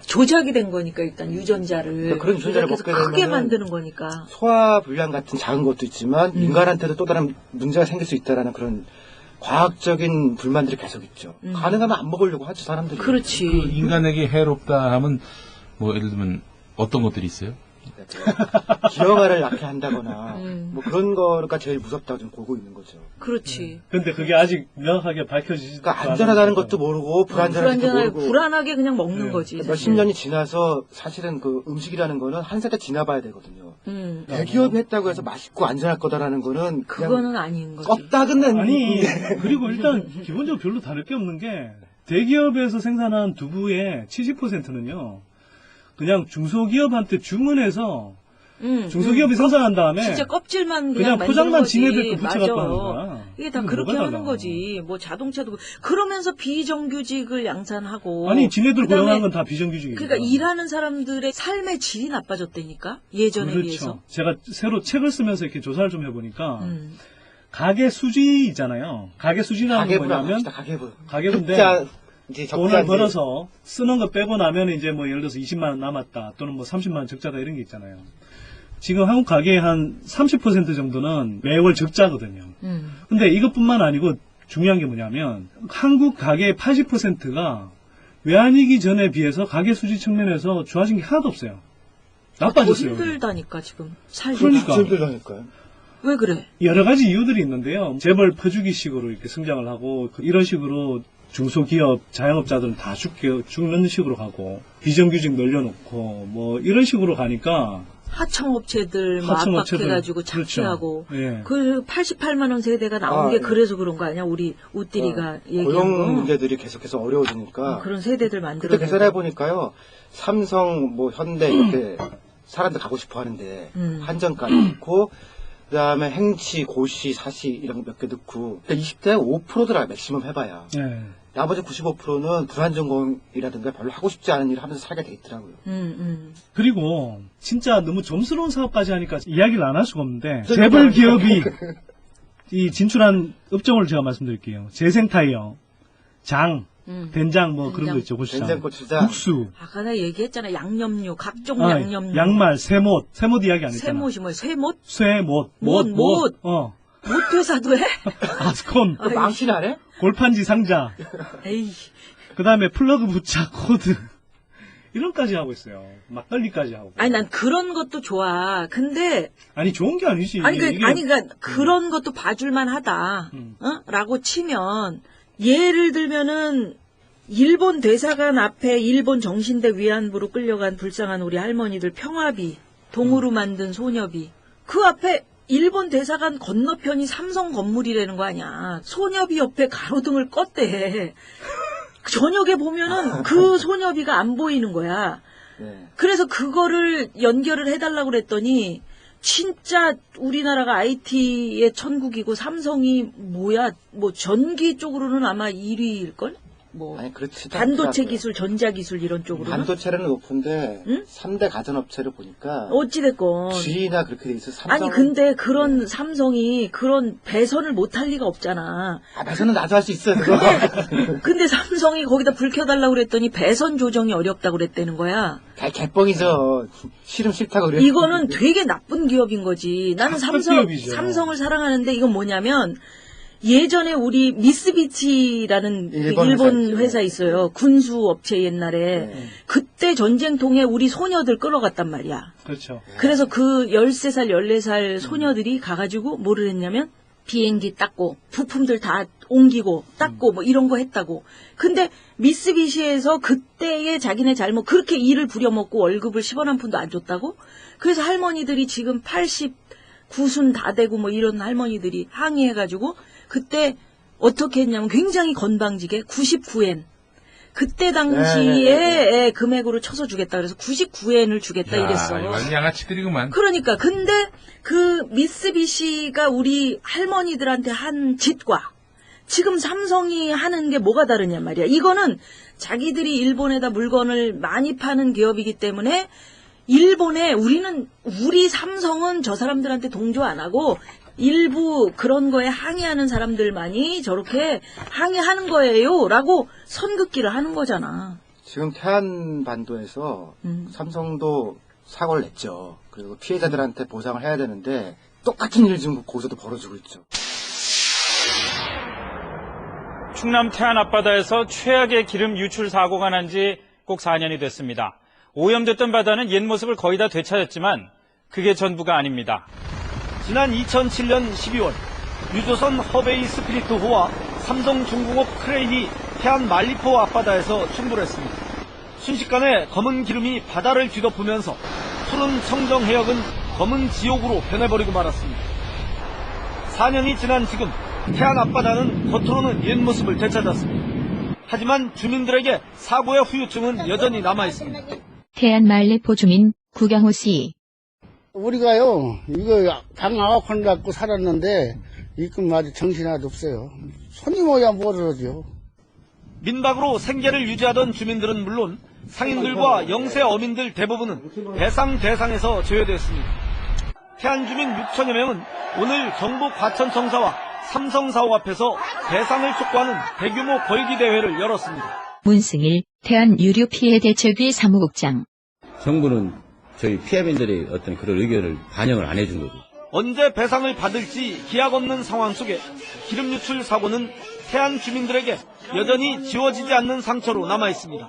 조작이 된 거니까 일단 유전자를 그러니까 그런 유전자를 조작해서 먹게 크게 되면은 만드는 거니까. 소화 불량 같은 작은 것도 있지만 인간한테도 또 다른 문제가 생길 수 있다라는 그런 과학적인 불만들이 계속 있죠. 가능하면 안 먹으려고 하죠 사람들이. 그렇지. 그 인간에게 해롭다 하면 뭐 예를 들면 어떤 것들이 있어요? 기형아를 낳게 한다거나 뭐 그런 거가 제일 무섭다고 좀 보고 있는 거죠. 그렇지. 근데 그게 아직 명확하게 밝혀지지 그러니까 안전하다는 것도 모르고 불안전한 것도 모르고 불안하게 그냥 먹는 거지. 몇십 년이 지나서 사실은 그 음식이라는 거는 한 세대 지나봐야 되거든요. 대기업이 했다고 해서 맛있고 안전할 거다라는 거는 그냥 그거는 아닌 거지. 껍다은 아니 그리고 일단 기본적으로 별로 다를 게 없는 게 대기업에서 생산한 두부의 70%는요 그냥 중소기업한테 주문해서 중소기업이 생산한 다음에 진짜 껍질만 그냥 만드는 포장만 거지. 지네들 거 맞아. 붙여갖고 하는 거야. 이게 다 이게 그렇게 뭐가 하는 달라. 거지. 뭐 자동차도 그러면서 비정규직을 양산하고. 아니 지네들 그다음에 고용한 건 다 비정규직이에요. 그러니까 일하는 사람들의 삶의 질이 나빠졌다니까 예전에 그렇죠. 비해서. 제가 새로 책을 쓰면서 이렇게 조사를 좀 해보니까 가계 수지 있잖아요. 가계 수지라는 건 뭐냐면 가계부인데 이제 돈을 벌어서 쓰는 거 빼고 나면 이제 뭐 예를 들어서 20만 원 남았다 또는 뭐 30만 원 적자다 이런 게 있잖아요. 지금 한국 가계의 한 30% 정도는 매월 적자거든요. 근데 이것뿐만 아니고 중요한 게 뭐냐면 한국 가계의 80%가 외환위기 전에 비해서 가계 수지 측면에서 좋아진 게 하나도 없어요. 나빠졌어요. 더 힘들다니까 지금 살기가. 그러니까. 힘들다니까요. 왜 그래? 여러 가지 이유들이 있는데요. 재벌 퍼주기식으로 이렇게 성장을 하고 이런 식으로 중소기업, 자영업자들은 다 죽는 식으로 가고 비정규직 늘려놓고 뭐 이런 식으로 가니까 하청업체들 막 하청업체들. 압박해가지고 착취하고 그렇죠. 예. 그 88만 원 세대가 나온 게 그래서 그런 거 아니야? 우리 우띠리가 얘기한 고용 거. 문제들이 계속해서 어려워지니까 그런 세대들 그때 만들어. 계산해 보니까요. 삼성, 뭐 현대 이렇게 사람들 가고 싶어 하는데 한정가도 넣고 그다음에 행시, 고시, 사시 이런 거 몇 개 넣고 20대 5%더라 맥시멈 해봐야. 네. 나머지 95%는 불안전공이라든가 별로 하고 싶지 않은 일을 하면서 살게 돼 있더라고요. 그리고 진짜 너무 점스러운 사업까지 하니까 이야기를 안 할 수가 없는데 재벌 기업이 이 진출한 업종을 제가 말씀드릴게요. 재생타이어, 장, 된장 뭐 그런 거 있죠. 고추장, 된장, 고추장. 국수, 아까 나 얘기했잖아. 양념류, 각종 아, 양념류. 양말, 쇠못 이야기 안 했잖아. 쇠못이 뭐야? 쇠못? 쇠못, 못. 못회사도 해? 아스콘, 망신 안 해? 골판지 상자, 에이. 그 다음에 플러그 부착 코드 이런까지 하고 있어요. 막걸리까지 하고. 아니 난 그런 것도 좋아. 근데 아니 좋은 게 아니지. 그러니까 그런 것도 봐줄만 하다. 라고 치면 예를 들면은 일본 대사관 앞에 일본 정신대 위안부로 끌려간 불쌍한 우리 할머니들 평화비, 동으로 만든 소녀비. 그 앞에 일본 대사관 건너편이 삼성 건물이라는 거 아니야. 소녀비 옆에 가로등을 껐대. 저녁에 보면은 그 소녀비가 안 보이는 거야. 네. 그래서 그거를 연결을 해달라고 그랬더니 진짜 우리나라가 IT의 천국이고 삼성이 뭐야 뭐 전기 쪽으로는 아마 1위일걸? 뭐 아니, 그렇지. 반도체 기술, 전자 기술 이런 쪽으로는 반도체는 높은데, 응? 3대 가전업체를 보니까, 어찌됐건 G나 그렇게 돼 있어. 삼성. 아니 근데 그런 삼성이 그런 배선을 못할 리가 없잖아. 아, 배선은 나도 할 수 있어요, 그거. 근데 삼성이 거기다 불 켜달라고 그랬더니 배선 조정이 어렵다고 그랬다는 거야. 개뻥이죠. 싫으면 싫다고 그래. 이거는 되게 나쁜 기업인 거지. 나는 기업이죠. 삼성을 사랑하는데 이건 뭐냐면 예전에 우리 미쓰비치라는 일본 회사 있어요. 군수 업체 옛날에. 그때 전쟁통에 우리 소녀들 끌어갔단 말이야. 그렇죠. 그래서 그 13살, 14살 소녀들이 가가지고 뭐를 했냐면 비행기 닦고 부품들 다 옮기고 닦고 뭐 이런 거 했다고. 근데 미쓰비시에서 그때의 자기네 잘못 그렇게 일을 부려먹고 월급을 10원 한 푼도 안 줬다고? 그래서 할머니들이 지금 89순 다 되고 뭐 이런 할머니들이 항의해가지고 그때 어떻게 했냐면 굉장히 건방지게 99엔 그때 당시에 금액으로 쳐서 주겠다 그래서 99엔을 주겠다 이랬어. 이건 양아치들이구만. 그러니까 근데 그 미쓰비시가 우리 할머니들한테 한 짓과 지금 삼성이 하는 게 뭐가 다르냐 말이야. 이거는 자기들이 일본에다 물건을 많이 파는 기업이기 때문에 일본에 우리 삼성은 저 사람들한테 동조 안 하고 일부 그런 거에 항의하는 사람들만이 저렇게 항의하는 거예요 라고 선긋기를 하는 거잖아. 지금 태안반도에서 삼성도 사고를 냈죠. 그리고 피해자들한테 보상을 해야 되는데 똑같은 일 지금 거기서도 벌어지고 있죠. 충남 태안 앞바다에서 최악의 기름 유출 사고가 난 지 꼭 4년이 됐습니다. 오염됐던 바다는 옛 모습을 거의 다 되찾았지만 그게 전부가 아닙니다. 지난 2007년 12월 유조선 허베이 스피리트호와 삼성중공업 크레인이 태안 말리포 앞바다에서 충돌했습니다. 순식간에 검은 기름이 바다를 뒤덮으면서 푸른 청정 해역은 검은 지옥으로 변해버리고 말았습니다. 4년이 지난 지금 태안 앞바다는 겉으로는 옛 모습을 되찾았습니다. 하지만 주민들에게 사고의 후유증은 여전히 남아있습니다. 태안 말리포 주민 구경호 씨. 우리가요, 이거 방 아웃콘 갖고 살았는데, 이건 아주 정신이 하나도 없어요. 손이 뭐야, 뭐러죠. 민박으로 생계를 유지하던 주민들은 물론 상인들과 영세 어민들 대부분은 배상 대상에서 제외됐습니다. 태안 주민 6천여 명은 오늘 경북 과천청사와 삼성사옥 앞에서 배상을 촉구하는 대규모 걸기 대회를 열었습니다. 문승일 태안 유류 피해 대책위 사무국장. 정부는 저희 피해민들의 어떤 그런 의견을 반영을 안 해준 거고. 언제 배상을 받을지 기약 없는 상황 속에 기름 유출 사고는 태안 주민들에게 여전히 지워지지 않는 상처로 남아 있습니다.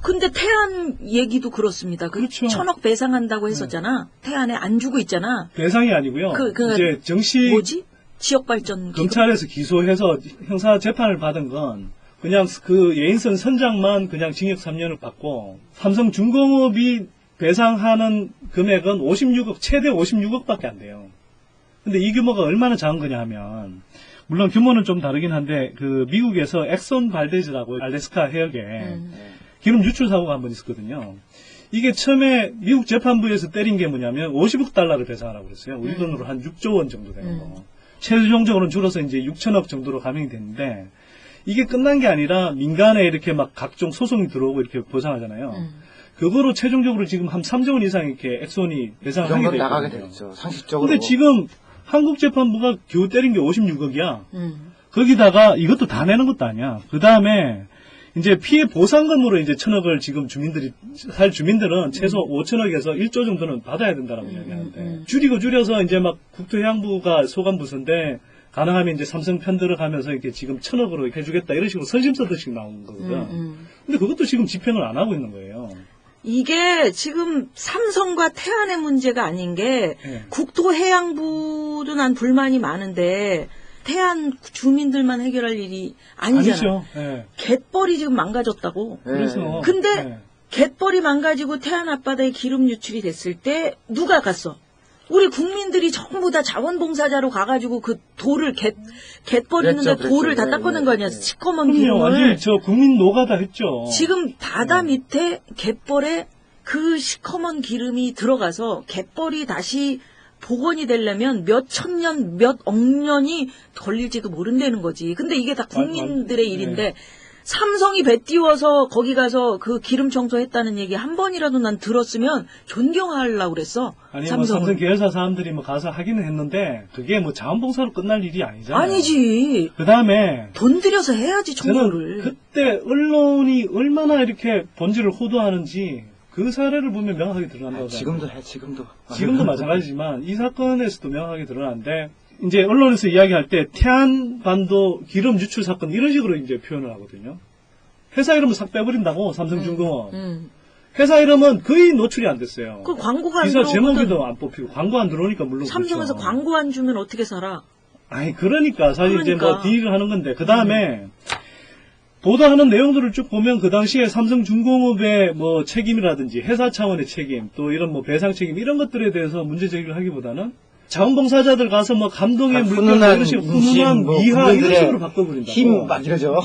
근데 태안 얘기도 그렇습니다. 그렇죠. 1000억 배상한다고 했었잖아. 태안에 안 주고 있잖아. 배상이 아니고요. 이제 정식 뭐지? 지역발전 검찰에서 기소해서 형사 재판을 받은 건 그냥 그 예인선 선장만 그냥 징역 3년을 받고 삼성중공업이 배상하는 금액은 56억, 최대 56억밖에 안 돼요. 근데 이 규모가 얼마나 작은 거냐 하면 물론 규모는 좀 다르긴 한데 그 미국에서 엑손 발데즈라고 알래스카 해역에 기름 유출 사고가 한 번 있었거든요. 이게 처음에 미국 재판부에서 때린 게 뭐냐면 50억 달러를 배상하라고 그랬어요. 우리 돈으로 한 6조 원 정도 되는 거. 최종적으로는 줄어서 이제 6천억 정도로 감행이 됐는데 이게 끝난 게 아니라 민간에 이렇게 막 각종 소송이 들어오고 이렇게 보상하잖아요. 그거로 최종적으로 지금 한 3조 원 이상 이렇게 엑손이 배상을 하게 됐거든요. 나가게 됐죠. 상식적으로. 근데 지금 한국 재판부가 겨우 때린 게 56억이야. 거기다가 이것도 다 내는 것도 아니야. 그 다음에 이제 피해 보상금으로 이제 1000억을 지금 주민들은 최소 5천억에서 1조 정도는 받아야 된다라고 이야기하는데 줄여서 이제 막 국토해양부가 소관부서인데 가능하면 이제 삼성 편들어 가면서 이렇게 지금 1000억으로 해주겠다 이런 식으로 선심서듯이 나오는 거거든. 근데 그것도 지금 집행을 안 하고 있는 거예요. 이게 지금 삼성과 태안의 문제가 아닌 게 국토해양부도 난 불만이 많은데 태안 주민들만 해결할 일이 아니잖아. 아니죠. 네. 갯벌이 지금 망가졌다고. 그래서. 근데 갯벌이 망가지고 태안 앞바다에 기름 유출이 됐을 때 누가 갔어? 우리 국민들이 전부 다 자원봉사자로 가가지고 그 돌을 갯 버리는데 그랬죠. 돌을 다 네, 닦아낸 네, 거 아니야? 네. 시커먼 그럼요. 완전히 기름을. 저 국민 노가다 했죠. 지금 바다 밑에 갯벌에 그 시커먼 기름이 들어가서 갯벌이 다시 복원이 되려면 몇 천 년, 몇 억 년이 걸릴지도 모른다는 거지. 근데 이게 다 국민들의 일인데 삼성이 배 띄워서 거기 가서 그 기름 청소했다는 얘기 한 번이라도 난 들었으면 존경하려고 그랬어. 아니 뭐 삼성을. 삼성 계열사 사람들이 뭐 가서 하기는 했는데 그게 뭐 자원봉사로 끝날 일이 아니잖아요. 아니지. 그다음에 돈 들여서 해야지 저는 청소를. 그때 언론이 얼마나 이렇게 본질을 호도하는지 그 사례를 보면 명확하게 드러난다고 지금도 생각해요. 해, 지금도. 지금도 마찬가지지만 이 사건에서도 명확하게 드러나는데 이제 언론에서 이야기할 때 태안반도 기름 유출 사건 이런 식으로 이제 표현을 하거든요. 회사 이름을 싹 빼버린다고 삼성중공업. 회사 이름은 거의 노출이 안 됐어요. 그 광고가 안 기사 들어오거든. 제목에도 안 뽑히고 광고 안 들어오니까 물론 삼성에서 그렇죠. 광고 안 주면 어떻게 살아? 아니 그러니까 사실 이제 그러니까. 뭐 딜을 하는 건데 그 다음에 보도하는 내용들을 쭉 보면 그 당시에 삼성중공업의 뭐 책임이라든지 회사 차원의 책임 또 이런 뭐 배상 책임 이런 것들에 대해서 문제 제기를 하기보다는 자원봉사자들 가서 뭐 감동의 물결 훈훈한 이런 식으로 인심, 훈훈한 뭐 미화 이런 국민들의 식으로 바꿔버린다고. 힘 막 이러죠.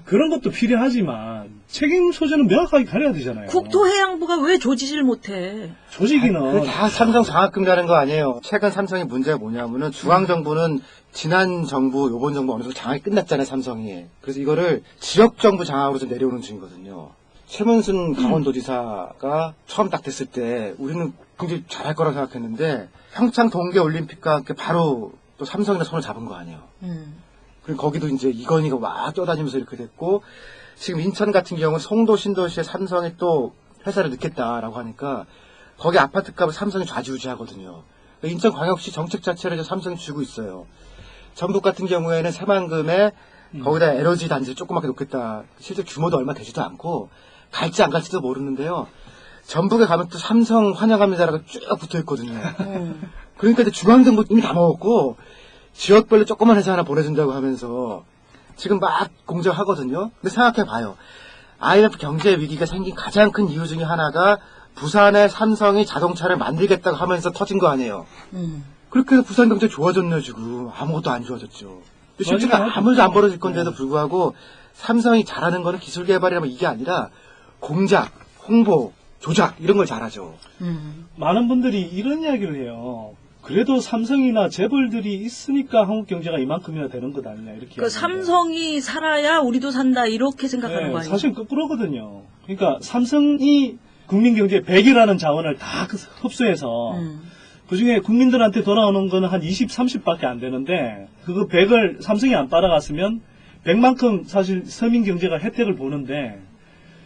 그런 것도 필요하지만 책임 소재는 명확하게 가려야 되잖아요. 국토해양부가 왜 조지질 못해? 조직이는 다 삼성 장학금 가는 거 아니에요. 최근 삼성의 문제가 뭐냐면은 중앙정부는 지난 정부, 요번 정부 어느 정도 장악이 끝났잖아요, 삼성이. 그래서 이거를 지역정부 장악으로 좀 내려오는 중이거든요. 최문순 강원도지사가 처음 딱 됐을 때 우리는 굉장히 잘할 거라고 생각했는데 평창 동계올림픽과 함께 바로 또 삼성이랑 손을 잡은 거 아니에요. 그리고 거기도 이제 이건희가 막 떠다니면서 이렇게 됐고 지금 인천 같은 경우는 송도 신도시에 삼성이 또 회사를 넣겠다라고 하니까 거기 아파트값을 삼성이 좌지우지하거든요. 인천광역시 정책 자체를 이제 삼성이 쥐고 있어요. 전북 같은 경우에는 새만금에 거기다 에너지 단지를 조그맣게 놓겠다. 실제 규모도 얼마 되지도 않고 갈지 안 갈지도 모르는데요. 전북에 가면 또 삼성 환영합니다라고 쭉 붙어있거든요. 그러니까 이제 중앙정부 이미 다 먹었고 지역별로 조그만 회사 하나 보내준다고 하면서 지금 막 공정하거든요. 근데 생각해봐요. IMF 경제 위기가 생긴 가장 큰 이유 중에 하나가 부산에 삼성이 자동차를 만들겠다고 하면서 터진 거 아니에요. 그렇게 해서 부산 경제 좋아졌네 지금. 아무것도 안 좋아졌죠. 실제로 아무 일도 안 벌어질 건데도 불구하고 삼성이 잘하는 거는 기술 개발이라면 이게 아니라 공작, 홍보, 조작 이런 걸 잘하죠. 많은 분들이 이런 이야기를 해요. 그래도 삼성이나 재벌들이 있으니까 한국 경제가 이만큼이나 되는 것 아니냐 이렇게. 그 삼성이 살아야 우리도 산다 이렇게 생각하는 거 아니에요? 사실 거꾸로거든요. 그러니까 삼성이 국민 경제 100이라는 자원을 다 흡수해서 그중에 국민들한테 돌아오는 거는 한 20, 30밖에 안 되는데 그거 100을 삼성이 안 빨아갔으면 100만큼 사실 서민 경제가 혜택을 보는데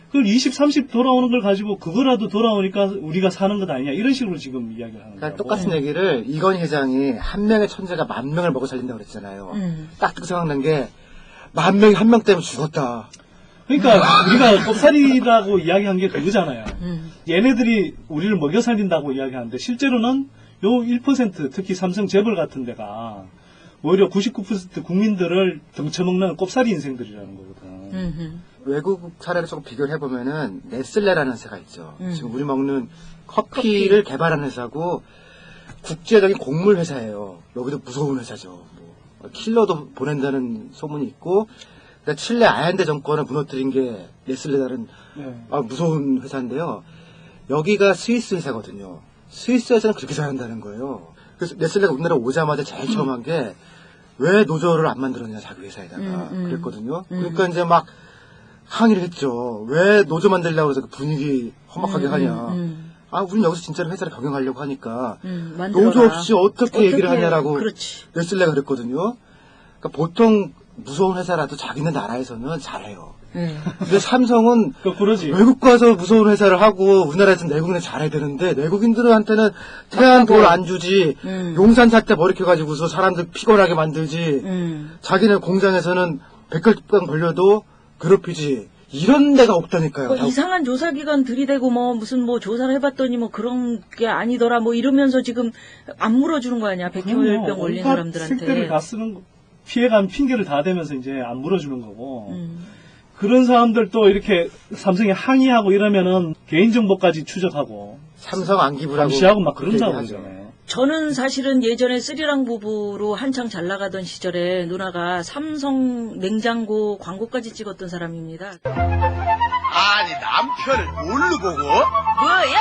그걸 20, 30 돌아오는 걸 가지고 그거라도 돌아오니까 우리가 사는 것 아니냐 이런 식으로 지금 이야기를 하는 거예요. 그러니까 똑같은 얘기를 이건희 회장이 한 명의 천재가 10,000명을 먹어 살린다고 그랬잖아요. 딱 듣고 생각난 게 10,000명이 한 명 때문에 죽었다. 그러니까 우리가 꼽살이라고 이야기한 게 그거잖아요. 얘네들이 우리를 먹여 살린다고 이야기하는데 실제로는 요 1% 특히 삼성 재벌 같은 데가 오히려 99% 국민들을 등쳐먹는 꼽살이 인생들이라는 거거든. 외국 사례를 조금 비교를 해보면은 네슬레라는 회사가 있죠. 지금 우리 먹는 커피를 개발한 회사고 국제적인 곡물 회사예요. 여기도 무서운 회사죠. 뭐 킬러도 보낸다는 소문이 있고 칠레 아얀데 정권을 무너뜨린 게 네슬레라는 무서운 회사인데요. 여기가 스위스 회사거든요. 스위스에서는 그렇게 잘한다는 거예요. 그래서 네슬레가 우리나라 오자마자 제일 처음 한 게 왜 노조를 안 만들었냐 자기 회사에다가 그랬거든요. 그러니까 이제 막 항의를 했죠. 왜 노조 만들려고 해서 그 분위기 험악하게 하냐. 우린 여기서 진짜로 회사를 경영하려고 하니까 노조 없이 어떻게 얘기를 하냐라고 네슬레가 그랬거든요. 그러니까 보통 무서운 회사라도 자기네 나라에서는 잘해요. 근데 삼성은 외국 가서 무서운 회사를 하고 우리나라에서는 내국인에 잘해야 되는데 내국인들한테는 태안 돌 안 주지 용산 사태 버리켜가지고서 사람들 피곤하게 만들지 자기네 공장에서는 백혈병 걸려도 괴롭히지 이런 데가 없다니까요. 뭐 이상한 조사기관 들이대고 뭐 무슨 뭐 조사를 해봤더니 뭐 그런 게 아니더라 뭐 이러면서 지금 안 물어주는 거 아니야 백혈병 걸린 사람들한테. 생태를 다 쓰는 피해간 핑계를 다 대면서 이제 안 물어주는 거고 그런 사람들 또 이렇게 삼성에 항의하고 이러면은 개인정보까지 추적하고 삼성 안기부라고 감시하고 막 그런 상황이잖아요. 저는 사실은 예전에 스리랑 부부로 한창 잘 나가던 시절에 누나가 삼성 냉장고 광고까지 찍었던 사람입니다. 아니 남편을 뭘로 보고? 뭐야?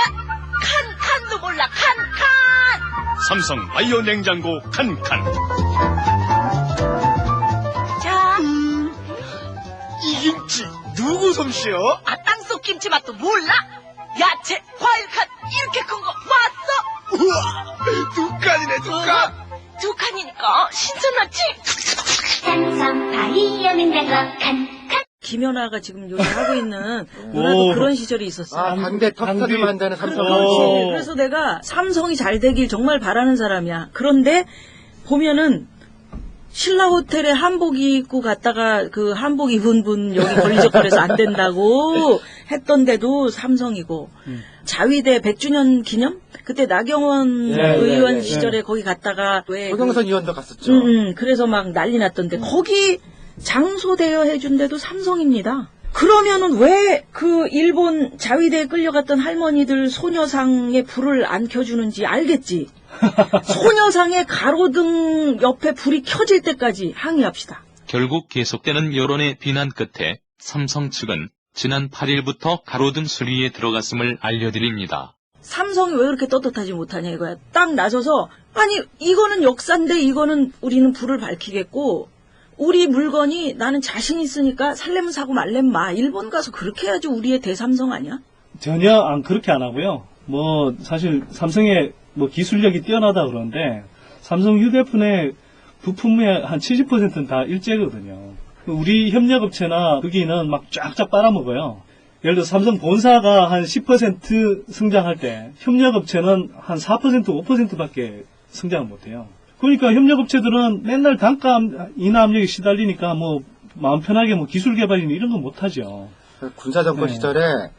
칸칸도 몰라 칸칸. 삼성 바이오 냉장고 칸칸. 자, 이 김치 누구 솜씨요? 땅속 김치 맛도 몰라? 야채, 과일 칸 이렇게 큰 거 봤어? 우와, 두 칸이네 두 칸. 두 칸이니까 신선하지? 삼성 바이오 냉장고 칸칸. 김연아가 지금 요즘 하고 있는 누나도 그런 시절이 있었어요. 아, 반대 턱사들 만드는 삼성. 그렇지. 그래서 내가 삼성이 잘 되길 정말 바라는 사람이야. 그런데 보면은 신라 호텔에 한복 입고 갔다가 그 한복 입은 분 여기 걸리적거려서 안 된다고 했던데도 삼성이고 자위대 100주년 기념 그때 나경원 의원 시절에 거기 갔다가 왜 서경선 의원도 갔었죠. 그래서 막 난리 났던데 거기 장소 대여해준 데도 삼성입니다. 그러면은 왜 그 일본 자위대에 끌려갔던 할머니들 소녀상에 불을 안 켜주는지 알겠지. 소녀상의 가로등 옆에 불이 켜질 때까지 항의합시다. 결국 계속되는 여론의 비난 끝에 삼성 측은 지난 8일부터 가로등 수리에 들어갔음을 알려드립니다. 삼성이 왜 그렇게 떳떳하지 못하냐 이거야. 딱 나서서 아니 이거는 역사인데 이거는 우리는 불을 밝히겠고 우리 물건이 나는 자신 있으니까 살려면 사고 말려면 마. 일본 가서 그렇게 해야지 우리의 대삼성 아니야? 전혀 그렇게 안 하고요. 뭐 사실 삼성의 뭐 기술력이 뛰어나다 그러는데 삼성 휴대폰의 부품의 한 70%는 다 일제거든요. 우리 협력업체나 거기는 막 쫙쫙 빨아먹어요. 예를 들어 삼성 본사가 한 10% 성장할 때 협력업체는 한 4% 5%밖에 성장을 못해요. 그러니까 협력업체들은 맨날 단가 인하 압력에 시달리니까 뭐 마음 편하게 뭐 기술 개발이나 이런 거 못하죠. 군사정권 시절에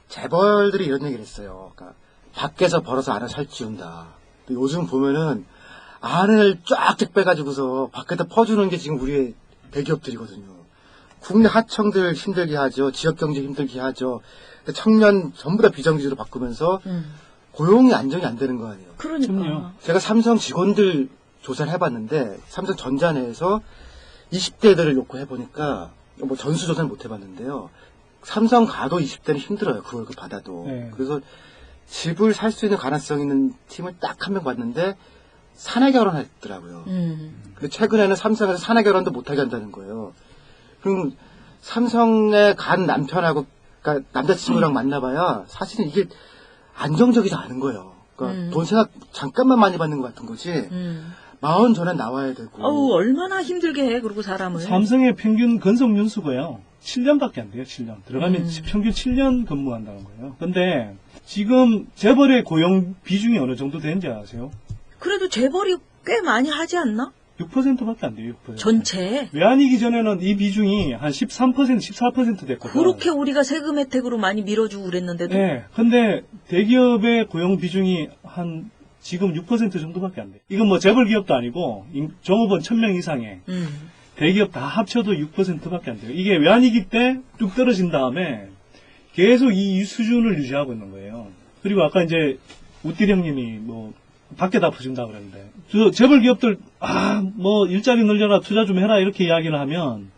재벌들이 이런 얘기를 했어요. 그러니까 밖에서 벌어서 안을 살찌운다. 요즘 보면은 안을 쫙쫙 빼가지고서 밖에다 퍼주는 게 지금 우리의 대기업들이거든요. 국내 하청들 힘들게 하죠. 지역경제 힘들게 하죠. 청년 전부 다 비정규직으로 바꾸면서 고용이 안정이 안 되는 거 아니에요. 그러니까. 제가 삼성 직원들 조사를 해봤는데 삼성전자 내에서 20대들을 놓고 해보니까 뭐 전수조사는 못 해봤는데요. 삼성 가도 20대는 힘들어요. 그 월급 받아도. 그래서 집을 살 수 있는 가능성 있는 팀을 딱 한 명 봤는데 사내 결혼했더라고요. 근데 최근에는 삼성에서 사내 결혼도 못하게 한다는 거예요. 그럼 삼성에 간 남편하고 그러니까 남자친구랑 만나봐야 사실은 이게 안정적이지 않은 거예요. 그러니까 돈 생각 잠깐만 많이 받는 것 같은 거지. 마흔 전에 나와야 되고. 어우 얼마나 힘들게 해 그리고 사람을. 삼성의 평균 근속 연수고요. 7년밖에 안 돼요. 7년. 들어가면 평균 7년 근무한다는 거예요. 근데 지금 재벌의 고용 비중이 어느 정도 되는지 아세요? 그래도 재벌이 꽤 많이 하지 않나? 6%밖에 안 돼요. 6%. 전체. 외환위기 전에는 이 비중이 한 13%, 14% 됐거든요. 그렇게 우리가 세금 혜택으로 많이 밀어주고 그랬는데도. 네. 근데 대기업의 고용 비중이 한 지금 6% 정도밖에 안 돼요. 이건 뭐 재벌 기업도 아니고 종업원 1000명 이상의 대기업 다 합쳐도 6%밖에 안 돼요. 이게 외환위기 때 뚝 떨어진 다음에 계속 이 수준을 유지하고 있는 거예요. 그리고 아까 이제 우띠리 형님이 뭐 밖에다 퍼준다 그랬는데 재벌 기업들 뭐 일자리 늘려라 투자 좀 해라 이렇게 이야기를 하면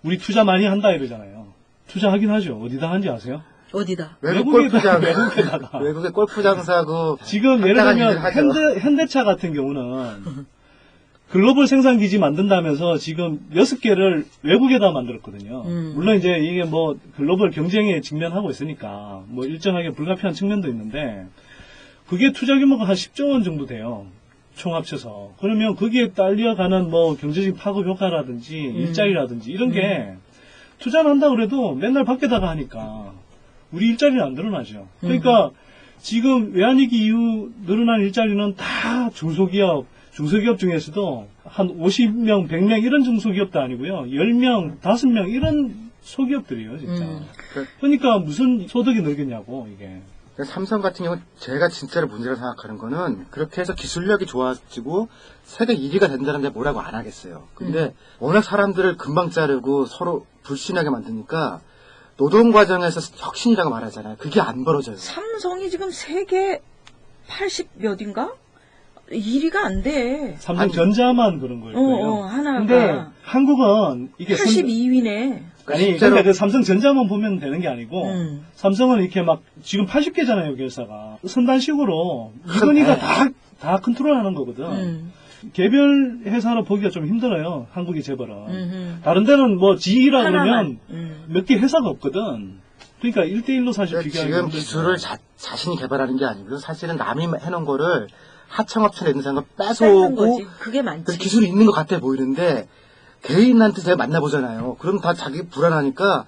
우리 투자 많이 한다 이러잖아요. 투자하긴 하죠. 어디다 하는지 아세요? 어디다? 외국 골프장. 외국에다가. 외국에 골프장 사고. 지금 예를 들면 현대차 같은 경우는 글로벌 생산기지 만든다면서 지금 6개를 외국에다 만들었거든요. 물론 이제 이게 뭐 글로벌 경쟁에 직면하고 있으니까 뭐 일정하게 불가피한 측면도 있는데 그게 투자 규모가 한 10조 원 정도 돼요. 총 합쳐서. 그러면 거기에 딸려가는 뭐 경제적인 파급 효과라든지 일자리라든지 이런 게 투자를 한다 그래도 맨날 밖에다가 하니까 우리 일자리는 안 늘어나죠. 그러니까 지금 외환위기 이후 늘어난 일자리는 다 중소기업 중에서도 한 50명, 100명 이런 중소기업도 아니고요. 10명, 5명 이런 소기업들이에요, 진짜. 그러니까 무슨 소득이 늘겠냐고, 이게. 삼성 같은 경우는 제가 진짜로 문제라고 생각하는 거는 그렇게 해서 기술력이 좋아지고 세계 1위가 된다는데 뭐라고 안 하겠어요. 근데 워낙 사람들을 금방 자르고 서로 불신하게 만드니까 노동 과정에서 혁신이라고 말하잖아요. 그게 안 벌어져요. 삼성이 지금 세계 80몇인가? 일이가 안 돼. 삼성전자만 그런 거일 거예요. 하나가. 근데 한국은 이게 82위네. 아니, 근데 그 삼성전자만 보면 되는 게 아니고, 삼성은 이렇게 막, 지금 80개잖아요, 계열사가. 선단식으로, 이건희가 다 컨트롤 하는 거거든. 개별 회사로 보기가 좀 힘들어요, 한국이 재벌은. 다른 데는 뭐, 지이라 그러면, 몇 개 회사가 없거든. 그러니까 1대1로 사실 비교하기 지금 기술을 자신이 개발하는 게 아니고요. 사실은 남이 해놓은 거를 하청업체 내는 사람과 뺏어오고, 그게 많지. 그래서 기술이 있는 것 같아 보이는데, 개인한테 제가 만나보잖아요. 그럼 다 자기 불안하니까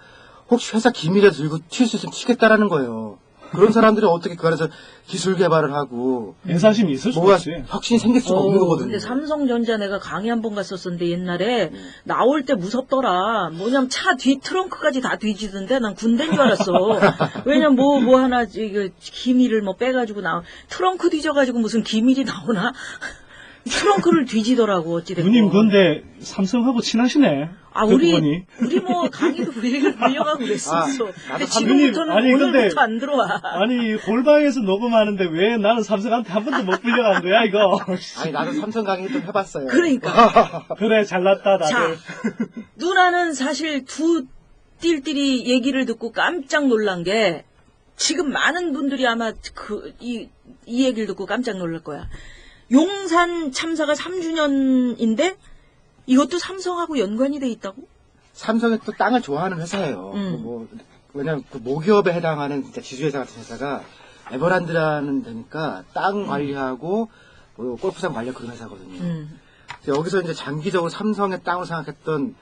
혹시 회사 기밀에 들고 튈 수 있으면 튀겠다라는 거예요. 그런 사람들이 어떻게 그 안에서 기술 개발을 하고 애사심이 있을 수가 없지. 혁신이 생길 수가 없는 거거든요. 근데 삼성전자 내가 강의 한 번 갔었는데 옛날에 나올 때 무섭더라. 뭐냐면 차 뒤 트렁크까지 다 뒤지던데 난 군대인 줄 알았어. 왜냐면 뭐 하나 이거 기밀을 뭐 빼가지고 트렁크 뒤져가지고 무슨 기밀이 나오나? 트렁크를 뒤지더라고 어찌됐건. 누님 근데 삼성하고 친하시네. 우리 뭐 강의도 불려가고 그랬었어. 근데 지금부터는 오늘부터 안 들어와. 아니 골방에서 녹음하는데 왜 나는 삼성한테 한 번도 못 불려간 거야 이거. 아니 나도 삼성 강의 좀 해봤어요. 그러니까. 그래 잘났다 다들. 자, 누나는 사실 두 띨띨이 얘기를 듣고 깜짝 놀란 게 지금 많은 분들이 아마 이 얘기를 듣고 깜짝 놀랄 거야. 용산 참사가 3주년인데 이것도 삼성하고 연관이 돼 있다고? 삼성이 또 땅을 좋아하는 회사예요. 왜냐면 그 모기업에 해당하는 진짜 지주회사 같은 회사가 에버랜드라는 데니까 땅 관리하고 뭐 골프장 관리 그런 회사거든요. 여기서 이제 장기적으로 삼성의 땅을 생각했던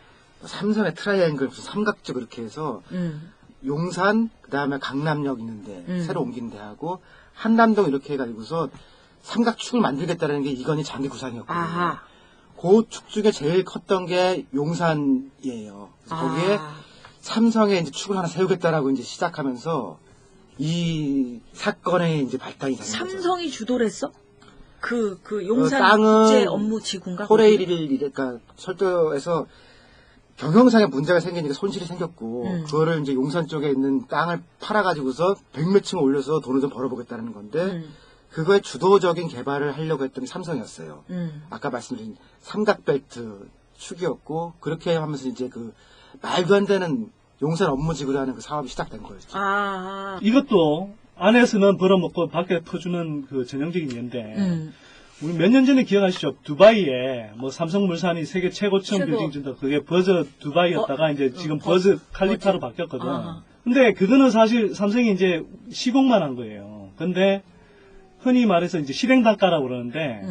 삼성의 트라이앵글 무슨 삼각적 이렇게 해서 용산 그다음에 강남역 있는데 새로 옮긴 데하고 한남동 이렇게 해가지고서 삼각축을 만들겠다는 게 이건희 장기 구상이었거든요. 그 축 중에 제일 컸던 게 용산이에요. 거기에 삼성의 이제 축을 하나 세우겠다라고 이제 시작하면서 이 사건의 이제 발단이 된 거죠. 삼성이 주도를 했어? 그 용산 국제 업무 지구인가? 코레일을 그러니까 철도에서 경영상에 문제가 생기니까 손실이 생겼고 그거를 이제 용산 쪽에 있는 땅을 팔아가지고서 100몇 층 올려서 돈을 좀 벌어보겠다는 건데 그거의 주도적인 개발을 하려고 했던 게 삼성이었어요. 아까 말씀드린 삼각벨트 축이었고 그렇게 하면서 이제 그 말도 안 되는 용산 업무지구라는 그 사업이 시작된 거였죠. 이것도 안에서는 벌어먹고 밖에 퍼주는 그 전형적인 예인데 우리 몇 년 전에 기억하시죠? 두바이에 뭐 삼성물산이 세계 최고층 빌딩 준다. 그게 버즈 두바이였다가 이제 지금 버즈 칼리파로 바뀌었거든. 근데 그거는 사실 삼성이 이제 시공만 한 거예요. 근데 흔히 말해서 이제 실행 단가라고 그러는데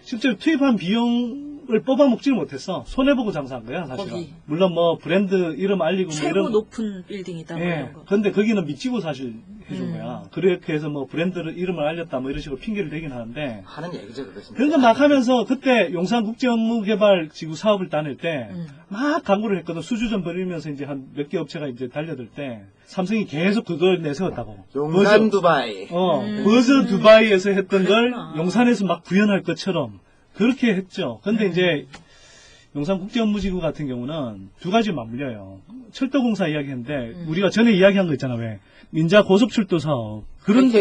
실제로 투입한 비용을 뽑아먹지를 못했어. 손해보고 장사한 거야 사실은. 거기. 물론 뭐 브랜드 이름 알리고 최고 뭐 이런 높은 빌딩이다. 뭐 이런 거. 근데 거기는 미치고 사실 해준 거야. 그렇게 해서 뭐 브랜드를 이름을 알렸다 뭐 이런 식으로 핑계를 대긴 하는데 하는 얘기죠 그것은. 그런 거 막 하면서 그때 용산국제업무개발지구 사업을 다닐 때 막 광고를 했거든. 수주전 벌이면서 이제 한 몇 개 업체가 이제 달려들 때 삼성이 계속 그걸 내세웠다고. 용산 두바이. 버즈 두바이에서 했던 걸 용산에서 막 구현할 것처럼 그렇게 했죠. 근데 이제 용산국제업무지구 같은 경우는 두 가지 맞물려요. 철도공사 이야기했는데 우리가 전에 이야기한 거 있잖아. 왜 민자 고속철도 사업 그런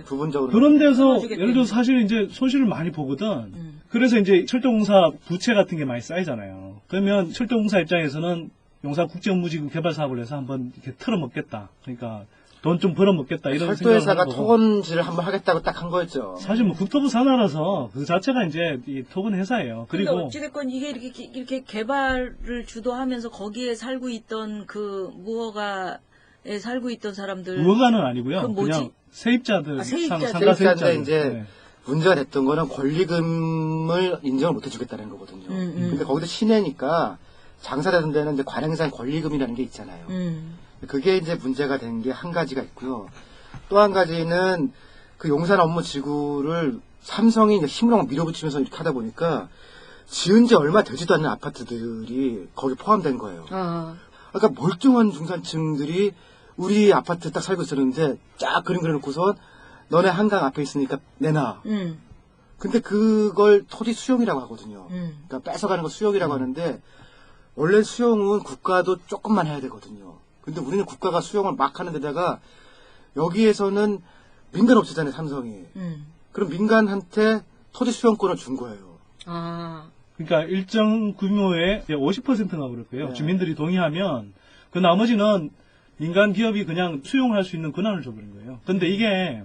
부분적으로 그런 데서 예를 들어 사실 이제 손실을 많이 보거든. 그래서 이제 철도공사 부채 같은 게 많이 쌓이잖아요. 그러면 철도공사 입장에서는 용산국제업무지구 개발 사업을 해서 한번 이렇게 털어먹겠다. 그러니까 돈 좀 벌어먹겠다 이런 철도회사가 생각을 토건질을 한번 하겠다고 딱 한 거였죠. 사실 뭐 국토부 산하라서 그 자체가 이제 이 토건 회사예요. 그리고 어찌됐건 이게 이렇게 개발을 주도하면서 거기에 살고 있던 그 무허가에 살고 있던 사람들. 무허가는 아니고요. 그건 뭐지? 그냥 세입자들, 세입자인데 이제 문제가 됐던 거는 권리금을 인정을 못 해주겠다는 거거든요. 근데 거기도 시내니까 장사되는 데는 이제 관행상 권리금이라는 게 있잖아요. 그게 이제 문제가 된 게 한 가지가 있고요. 또 한 가지는 그 용산 업무 지구를 삼성이 이제 힘으로 밀어붙이면서 이렇게 하다 보니까 지은 지 얼마 되지도 않는 아파트들이 거기 포함된 거예요. 그러니까 멀쩡한 중산층들이 우리 아파트 딱 살고 있었는데 쫙 그림 그려놓고서 너네 한강 앞에 있으니까 내놔. 근데 그걸 토지 수용이라고 하거든요. 그러니까 뺏어가는 거 수용이라고 하는데 원래 수용은 국가도 조금만 해야 되거든요. 근데 우리는 국가가 수용을 막 하는 데다가 여기에서는 민간 업체잖아요, 삼성이. 그럼 민간한테 토지 수용권을 준 거예요. 그러니까 일정 규모의 50%가 그럴 거예요. 네. 주민들이 동의하면 그 나머지는 민간 기업이 그냥 수용을 할 수 있는 권한을 줘버린 거예요. 근데 이게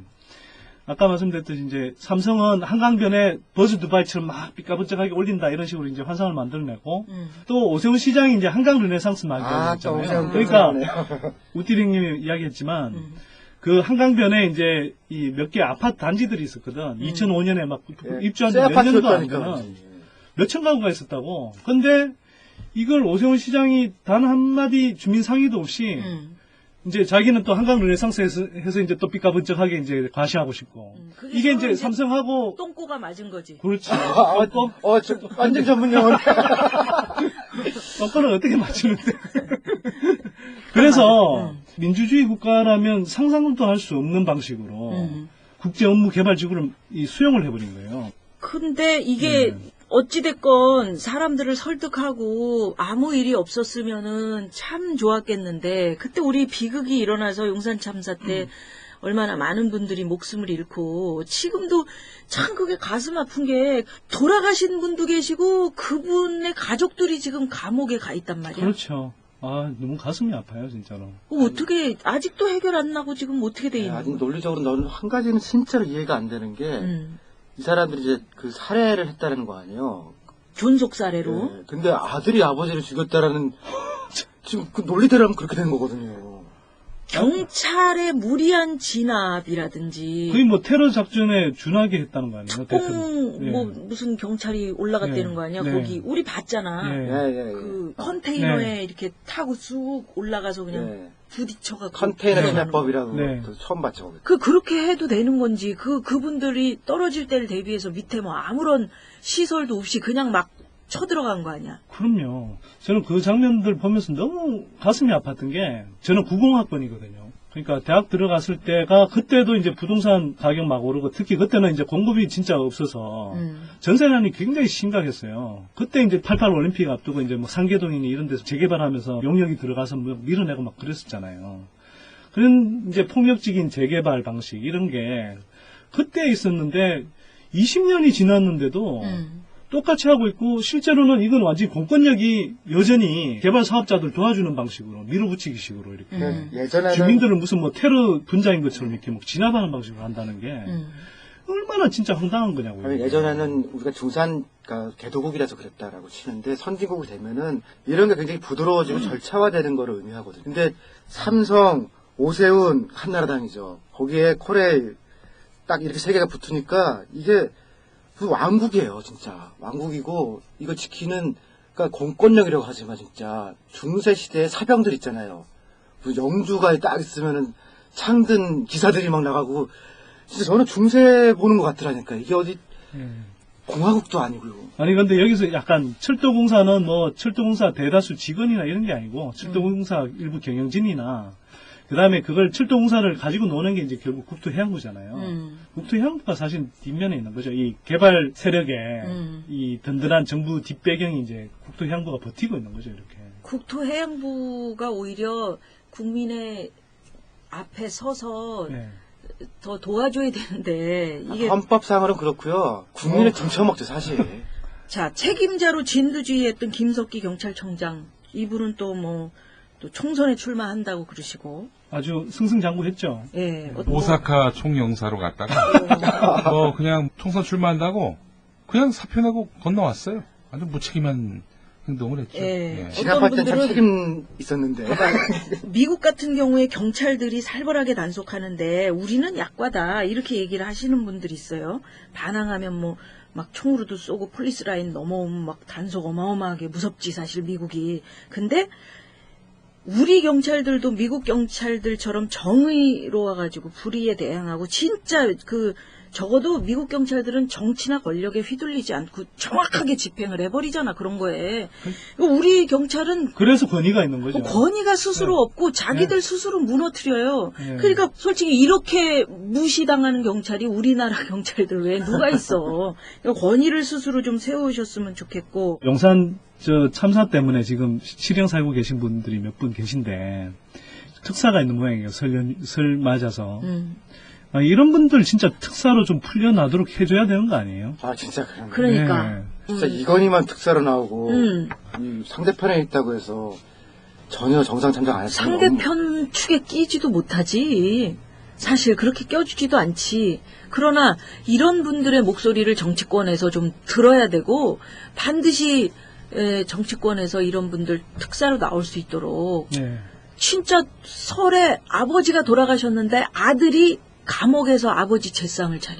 아까 말씀드렸듯이 이제 삼성은 한강변에 버즈 두바이처럼 막 삐까번쩍하게 올린다 이런 식으로 이제 환상을 만들어내고 또 오세훈 시장이 이제 한강 르네상스 말이잖아요. 그러니까 우띠링님이 이야기했지만 그 한강변에 이제 이 몇 개 아파트 단지들이 있었거든. 2005년에 막 입주한 지 몇 년도 안 되는 몇천 가구가 있었다고. 근데 이걸 오세훈 시장이 단 한마디 주민 상의도 없이 이제 자기는 또 한강 르네상스에서 해서 이제 또 삐까번쩍하게 이제 과시하고 싶고. 이게 이제 삼성하고 똥꼬가 맞은 거지. 그렇지. 완전 전문 용어네. 똥꼬는 어떻게 맞추는데? 그래서 민주주의 국가라면 상상도 할 수 없는 방식으로 국제 업무 개발 지구를 수용을 해버린 거예요. 근데 이게 어찌됐건 사람들을 설득하고 아무 일이 없었으면은 참 좋았겠는데 그때 우리 비극이 일어나서 용산 참사 때 얼마나 많은 분들이 목숨을 잃고 지금도 참 그게 가슴 아픈 게 돌아가신 분도 계시고 그분의 가족들이 지금 감옥에 가 있단 말이야. 그렇죠. 아, 너무 가슴이 아파요, 진짜로. 어떻게 아직도 해결 안 나고 지금 어떻게 돼 있는 거야? 아직 논리적으로 너는 한 가지는 진짜로 이해가 안 되는 게 이 사람들이 이제 그 살해를 했다는 거 아니에요. 존속 사례로. 네, 근데 아들이 아버지를 죽였다라는 지금 그 논리대로라면 그렇게 된 거거든요. 경찰의 무리한 진압이라든지 거의 뭐 테러 작전에 준하게 했다는 거 아니에요? 특공 뭐 무슨 경찰이 올라갔다는 거 아니야? 거기 우리 봤잖아. 그 컨테이너에 이렇게 타고 쑥 올라가서 그냥 부딪혀가지고 컨테이너 진압법이라고 처음 봤죠. 그렇게 해도 되는 건지 그분들이 떨어질 때를 대비해서 밑에 뭐 아무런 시설도 없이 그냥 막 쳐들어간 거 아니야? 그럼요. 저는 그 장면들 보면서 너무 가슴이 아팠던 게 저는 90학번이거든요. 그러니까 대학 들어갔을 때가 그때도 이제 부동산 가격 막 오르고 특히 그때는 이제 공급이 진짜 없어서 전세난이 굉장히 심각했어요. 그때 이제 88 올림픽 앞두고 이제 뭐 상계동이니 이런 데서 재개발하면서 용역이 들어가서 뭐 밀어내고 막 그랬었잖아요. 그런 이제 폭력적인 재개발 방식 이런 게 그때 있었는데 20년이 지났는데도 똑같이 하고 있고 실제로는 이건 완전히 공권력이 여전히 개발 사업자들 도와주는 방식으로 밀어붙이기식으로 이렇게 예전에는 주민들을 무슨 뭐 테러 분자인 것처럼 이렇게 막 진압하는 방식으로 한다는 게 얼마나 진짜 황당한 거냐고요. 아니, 예전에는 우리가 중산 그러니까 개도국이라서 그랬다라고 치는데 선진국이 되면은 이런 게 굉장히 부드러워지고 절차화되는 거를 의미하거든요. 근데 삼성, 오세훈, 한나라당이죠. 거기에 코레일 딱 이렇게 세 개가 붙으니까 이게 그 왕국이에요, 진짜. 왕국이고, 이거 지키는, 그러니까 공권력이라고 하지만, 진짜, 중세 시대의 사병들 있잖아요. 그 영주가에 딱 있으면은, 창든 기사들이 막 나가고, 진짜 저는 중세 보는 것 같더라니까. 이게 어디, 공화국도 아니고요. 아니, 근데 여기서 약간, 철도공사는 뭐, 철도공사 대다수 직원이나 이런 게 아니고, 철도공사 일부 경영진이나, 그 다음에 그걸 철도공사를 가지고 노는 게 이제 결국 국토해양부잖아요. 국토해양부가 사실 뒷면에 있는 거죠. 이 개발 세력에 이 든든한 정부 뒷배경이 이제 국토해양부가 버티고 있는 거죠, 이렇게. 국토해양부가 오히려 국민의 앞에 서서 더 도와줘야 되는데 이게 헌법상으로는 그렇고요. 국민을 등쳐먹죠, 사실. 자, 책임자로 진두지휘했던 김석기 경찰청장 이분은 또 뭐 또 총선에 출마한다고 그러시고 아주 승승장구했죠. 예, 오사카 총영사로 갔다가 뭐 그냥 총선 출마한다고 그냥 사표 내고 건너왔어요. 아주 무책임한 행동을 했죠. 예. 진압할 때 참 책임 있었는데. 미국 같은 경우에 경찰들이 살벌하게 단속하는데 우리는 약과다 이렇게 얘기를 하시는 분들이 있어요. 반항하면 뭐 막 총으로도 쏘고 폴리스 라인 넘어오면 막 단속 어마어마하게 무섭지 사실 미국이. 근데 우리 경찰들도 미국 경찰들처럼 정의로워가지고 불의에 대항하고 진짜 적어도 미국 경찰들은 정치나 권력에 휘둘리지 않고 정확하게 집행을 해버리잖아 그런 거에. 우리 경찰은 그래서 권위가 있는 거죠. 권위가 스스로 없고 자기들 스스로 무너뜨려요. 그러니까 솔직히 이렇게 무시당하는 경찰이 우리나라 경찰들 외에 누가 있어. 권위를 스스로 좀 세우셨으면 좋겠고. 용산 참사 때문에 지금 실형 살고 계신 분들이 몇 분 계신데 특사가 있는 모양이에요. 설 맞아서. 이런 분들 진짜 특사로 좀 풀려나도록 해줘야 되는 거 아니에요? 아, 진짜 그런 거. 그러니까. 네. 진짜 이건희만 특사로 나오고, 이 상대편에 있다고 해서 전혀 정상 참작 안 했어요. 상대편 축에 끼지도 못하지. 사실 그렇게 껴주지도 않지. 그러나 이런 분들의 목소리를 정치권에서 좀 들어야 되고 반드시 정치권에서 이런 분들 특사로 나올 수 있도록 네. 진짜 설에 아버지가 돌아가셨는데 아들이 감옥에서 아버지 제상을 차려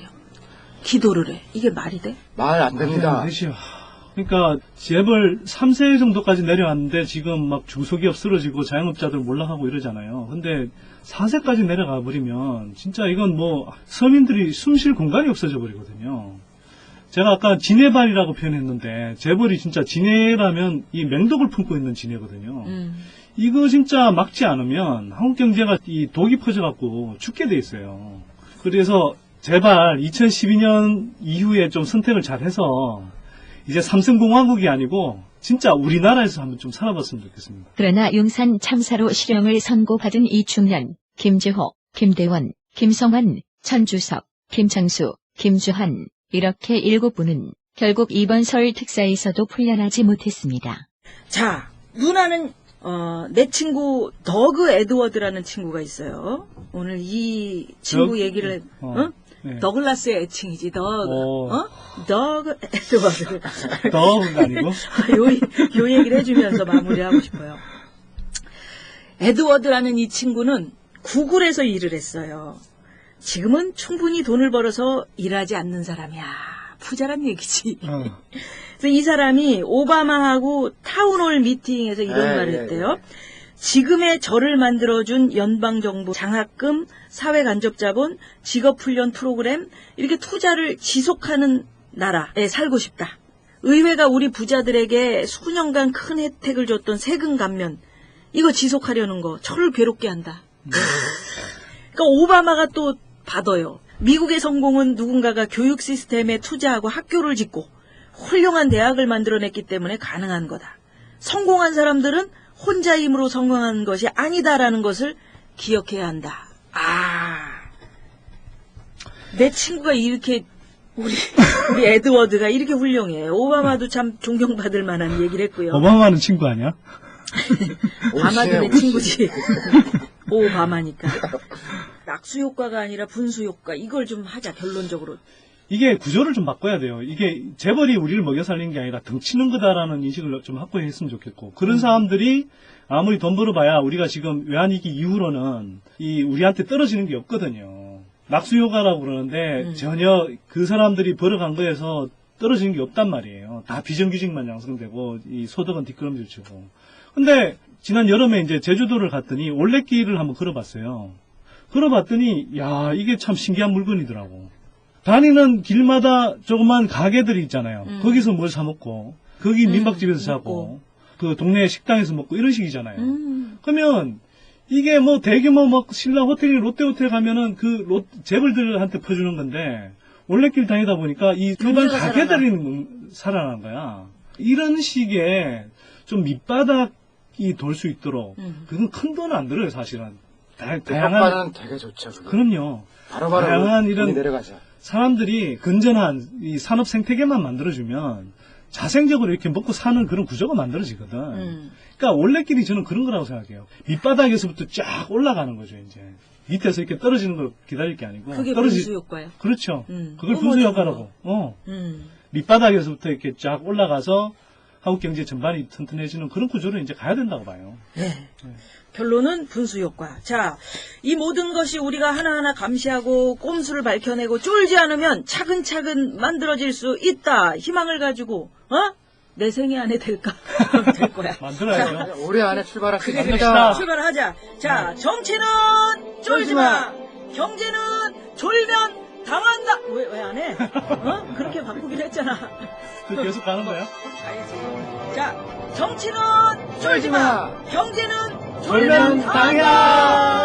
기도를 해. 이게 말이 돼? 말 안 됩니다. 그러니까 재벌 3세 정도까지 내려왔는데 지금 막 중소기업 쓰러지고 자영업자들 몰락하고 이러잖아요. 근데 4세까지 내려가 버리면 진짜 이건 뭐 서민들이 숨 쉴 공간이 없어져 버리거든요. 제가 아까 지네발이라고 표현했는데 재벌이 진짜 지네라면 이 맹독을 품고 있는 지네거든요. 이거 진짜 막지 않으면 한국 경제가 이 독이 퍼져갖고 죽게 돼 있어요. 그래서 제발 2012년 이후에 좀 선택을 잘해서 이제 삼성공화국이 아니고 진짜 우리나라에서 한번 좀 살아봤으면 좋겠습니다. 그러나 용산 참사로 실형을 선고받은 이충년, 김재호, 김대원, 김성환, 천주석, 김창수, 김주한 이렇게 7분은 결국 이번 설 특사에서도 풀려나지 못했습니다. 자, 누나는 내 친구 더그 에드워드라는 친구가 있어요. 오늘 이 친구 얘기를 네. 더글라스의 애칭이지, 더그. 더그 에드워드. 더그가 아니고? 요 얘기를 해주면서 마무리하고 싶어요. 에드워드라는 이 친구는 구글에서 일을 했어요. 지금은 충분히 돈을 벌어서 일하지 않는 사람이야. 부자란 얘기지. 그래서 이 사람이 오바마하고 타운홀 미팅에서 이런 말을 했대요. 지금의 저를 만들어준 연방정부 장학금, 사회간접자본, 직업훈련 프로그램 이렇게 투자를 지속하는 나라에 살고 싶다. 의회가 우리 부자들에게 수년간 큰 혜택을 줬던 세금 감면 이거 지속하려는 거 저를 괴롭게 한다. 그러니까 오바마가 또 받아요. 미국의 성공은 누군가가 교육 시스템에 투자하고 학교를 짓고 훌륭한 대학을 만들어냈기 때문에 가능한 거다. 성공한 사람들은 혼자 힘으로 성공한 것이 아니다라는 것을 기억해야 한다. 내 친구가 이렇게 우리 에드워드가 이렇게 훌륭해. 오바마도 참 존경받을 만한 얘기를 했고요. 오바마는 친구 아니야? 바마도 내 친구지. 오바마니까. 낙수 효과가 아니라 분수 효과. 이걸 좀 하자, 결론적으로. 이게 구조를 좀 바꿔야 돼요. 이게 재벌이 우리를 먹여 살리는 게 아니라 덩치는 거다라는 인식을 좀 확보했으면 좋겠고, 그런 사람들이 아무리 돈 벌어봐야 우리가 지금 외환위기 이후로는 우리한테 떨어지는 게 없거든요. 낙수효과라고 그러는데 전혀 그 사람들이 벌어간 거에서 떨어지는 게 없단 말이에요. 다 비정규직만 양성되고 이 소득은 뒷걸음질 치고. 근데 지난 여름에 이제 제주도를 갔더니 올레길을 한번 걸어봤어요. 걸어봤더니 야, 이게 참 신기한 물건이더라고. 다니는 길마다 조그만 가게들이 있잖아요. 거기서 뭘 사 먹고, 거기 민박집에서 자고, 그 동네 식당에서 먹고 이런 식이잖아요. 그러면 이게 뭐 대규모 막 신라 호텔이 롯데호텔 가면은 그 재벌들한테 퍼주는 건데 올레길 다니다 보니까 이 일반 가게들이 살아난 거야. 이런 식의 좀 밑바닥이 돌 수 있도록 그건 큰 돈은 안 들어요, 사실은. 다양한 되게 좋죠. 그거. 그럼요. 바로바로 다양한 이런 내려가죠. 사람들이 건전한 이 산업 생태계만 만들어주면 자생적으로 이렇게 먹고 사는 그런 구조가 만들어지거든. 그러니까 올레길이 저는 그런 거라고 생각해요. 밑바닥에서부터 쫙 올라가는 거죠, 이제. 밑에서 이렇게 떨어지는 걸 기다릴 게 아니고. 그게 분수 효과예요. 그렇죠. 그걸 분수 효과라고. 밑바닥에서부터 이렇게 쫙 올라가서 한국 경제 전반이 튼튼해지는 그런 구조로 이제 가야 된다고 봐요. 네. 결론은 분수 효과. 자, 이 모든 것이 우리가 하나하나 감시하고 꼼수를 밝혀내고 쫄지 않으면 차근차근 만들어질 수 있다. 희망을 가지고, 내 생애 안에 될까? 될 거야. 만들어야죠. 올해 안에 출발할 수 그래, 있습니다. 출발하자. 자, 정치는 쫄지 마. 경제는 졸면 당한다. 왜 안 해? 그렇게 바꾸기로 했잖아. 계속 가는 거야? 자, 정치는 쫄지 마. 경제는 졸면 당한다.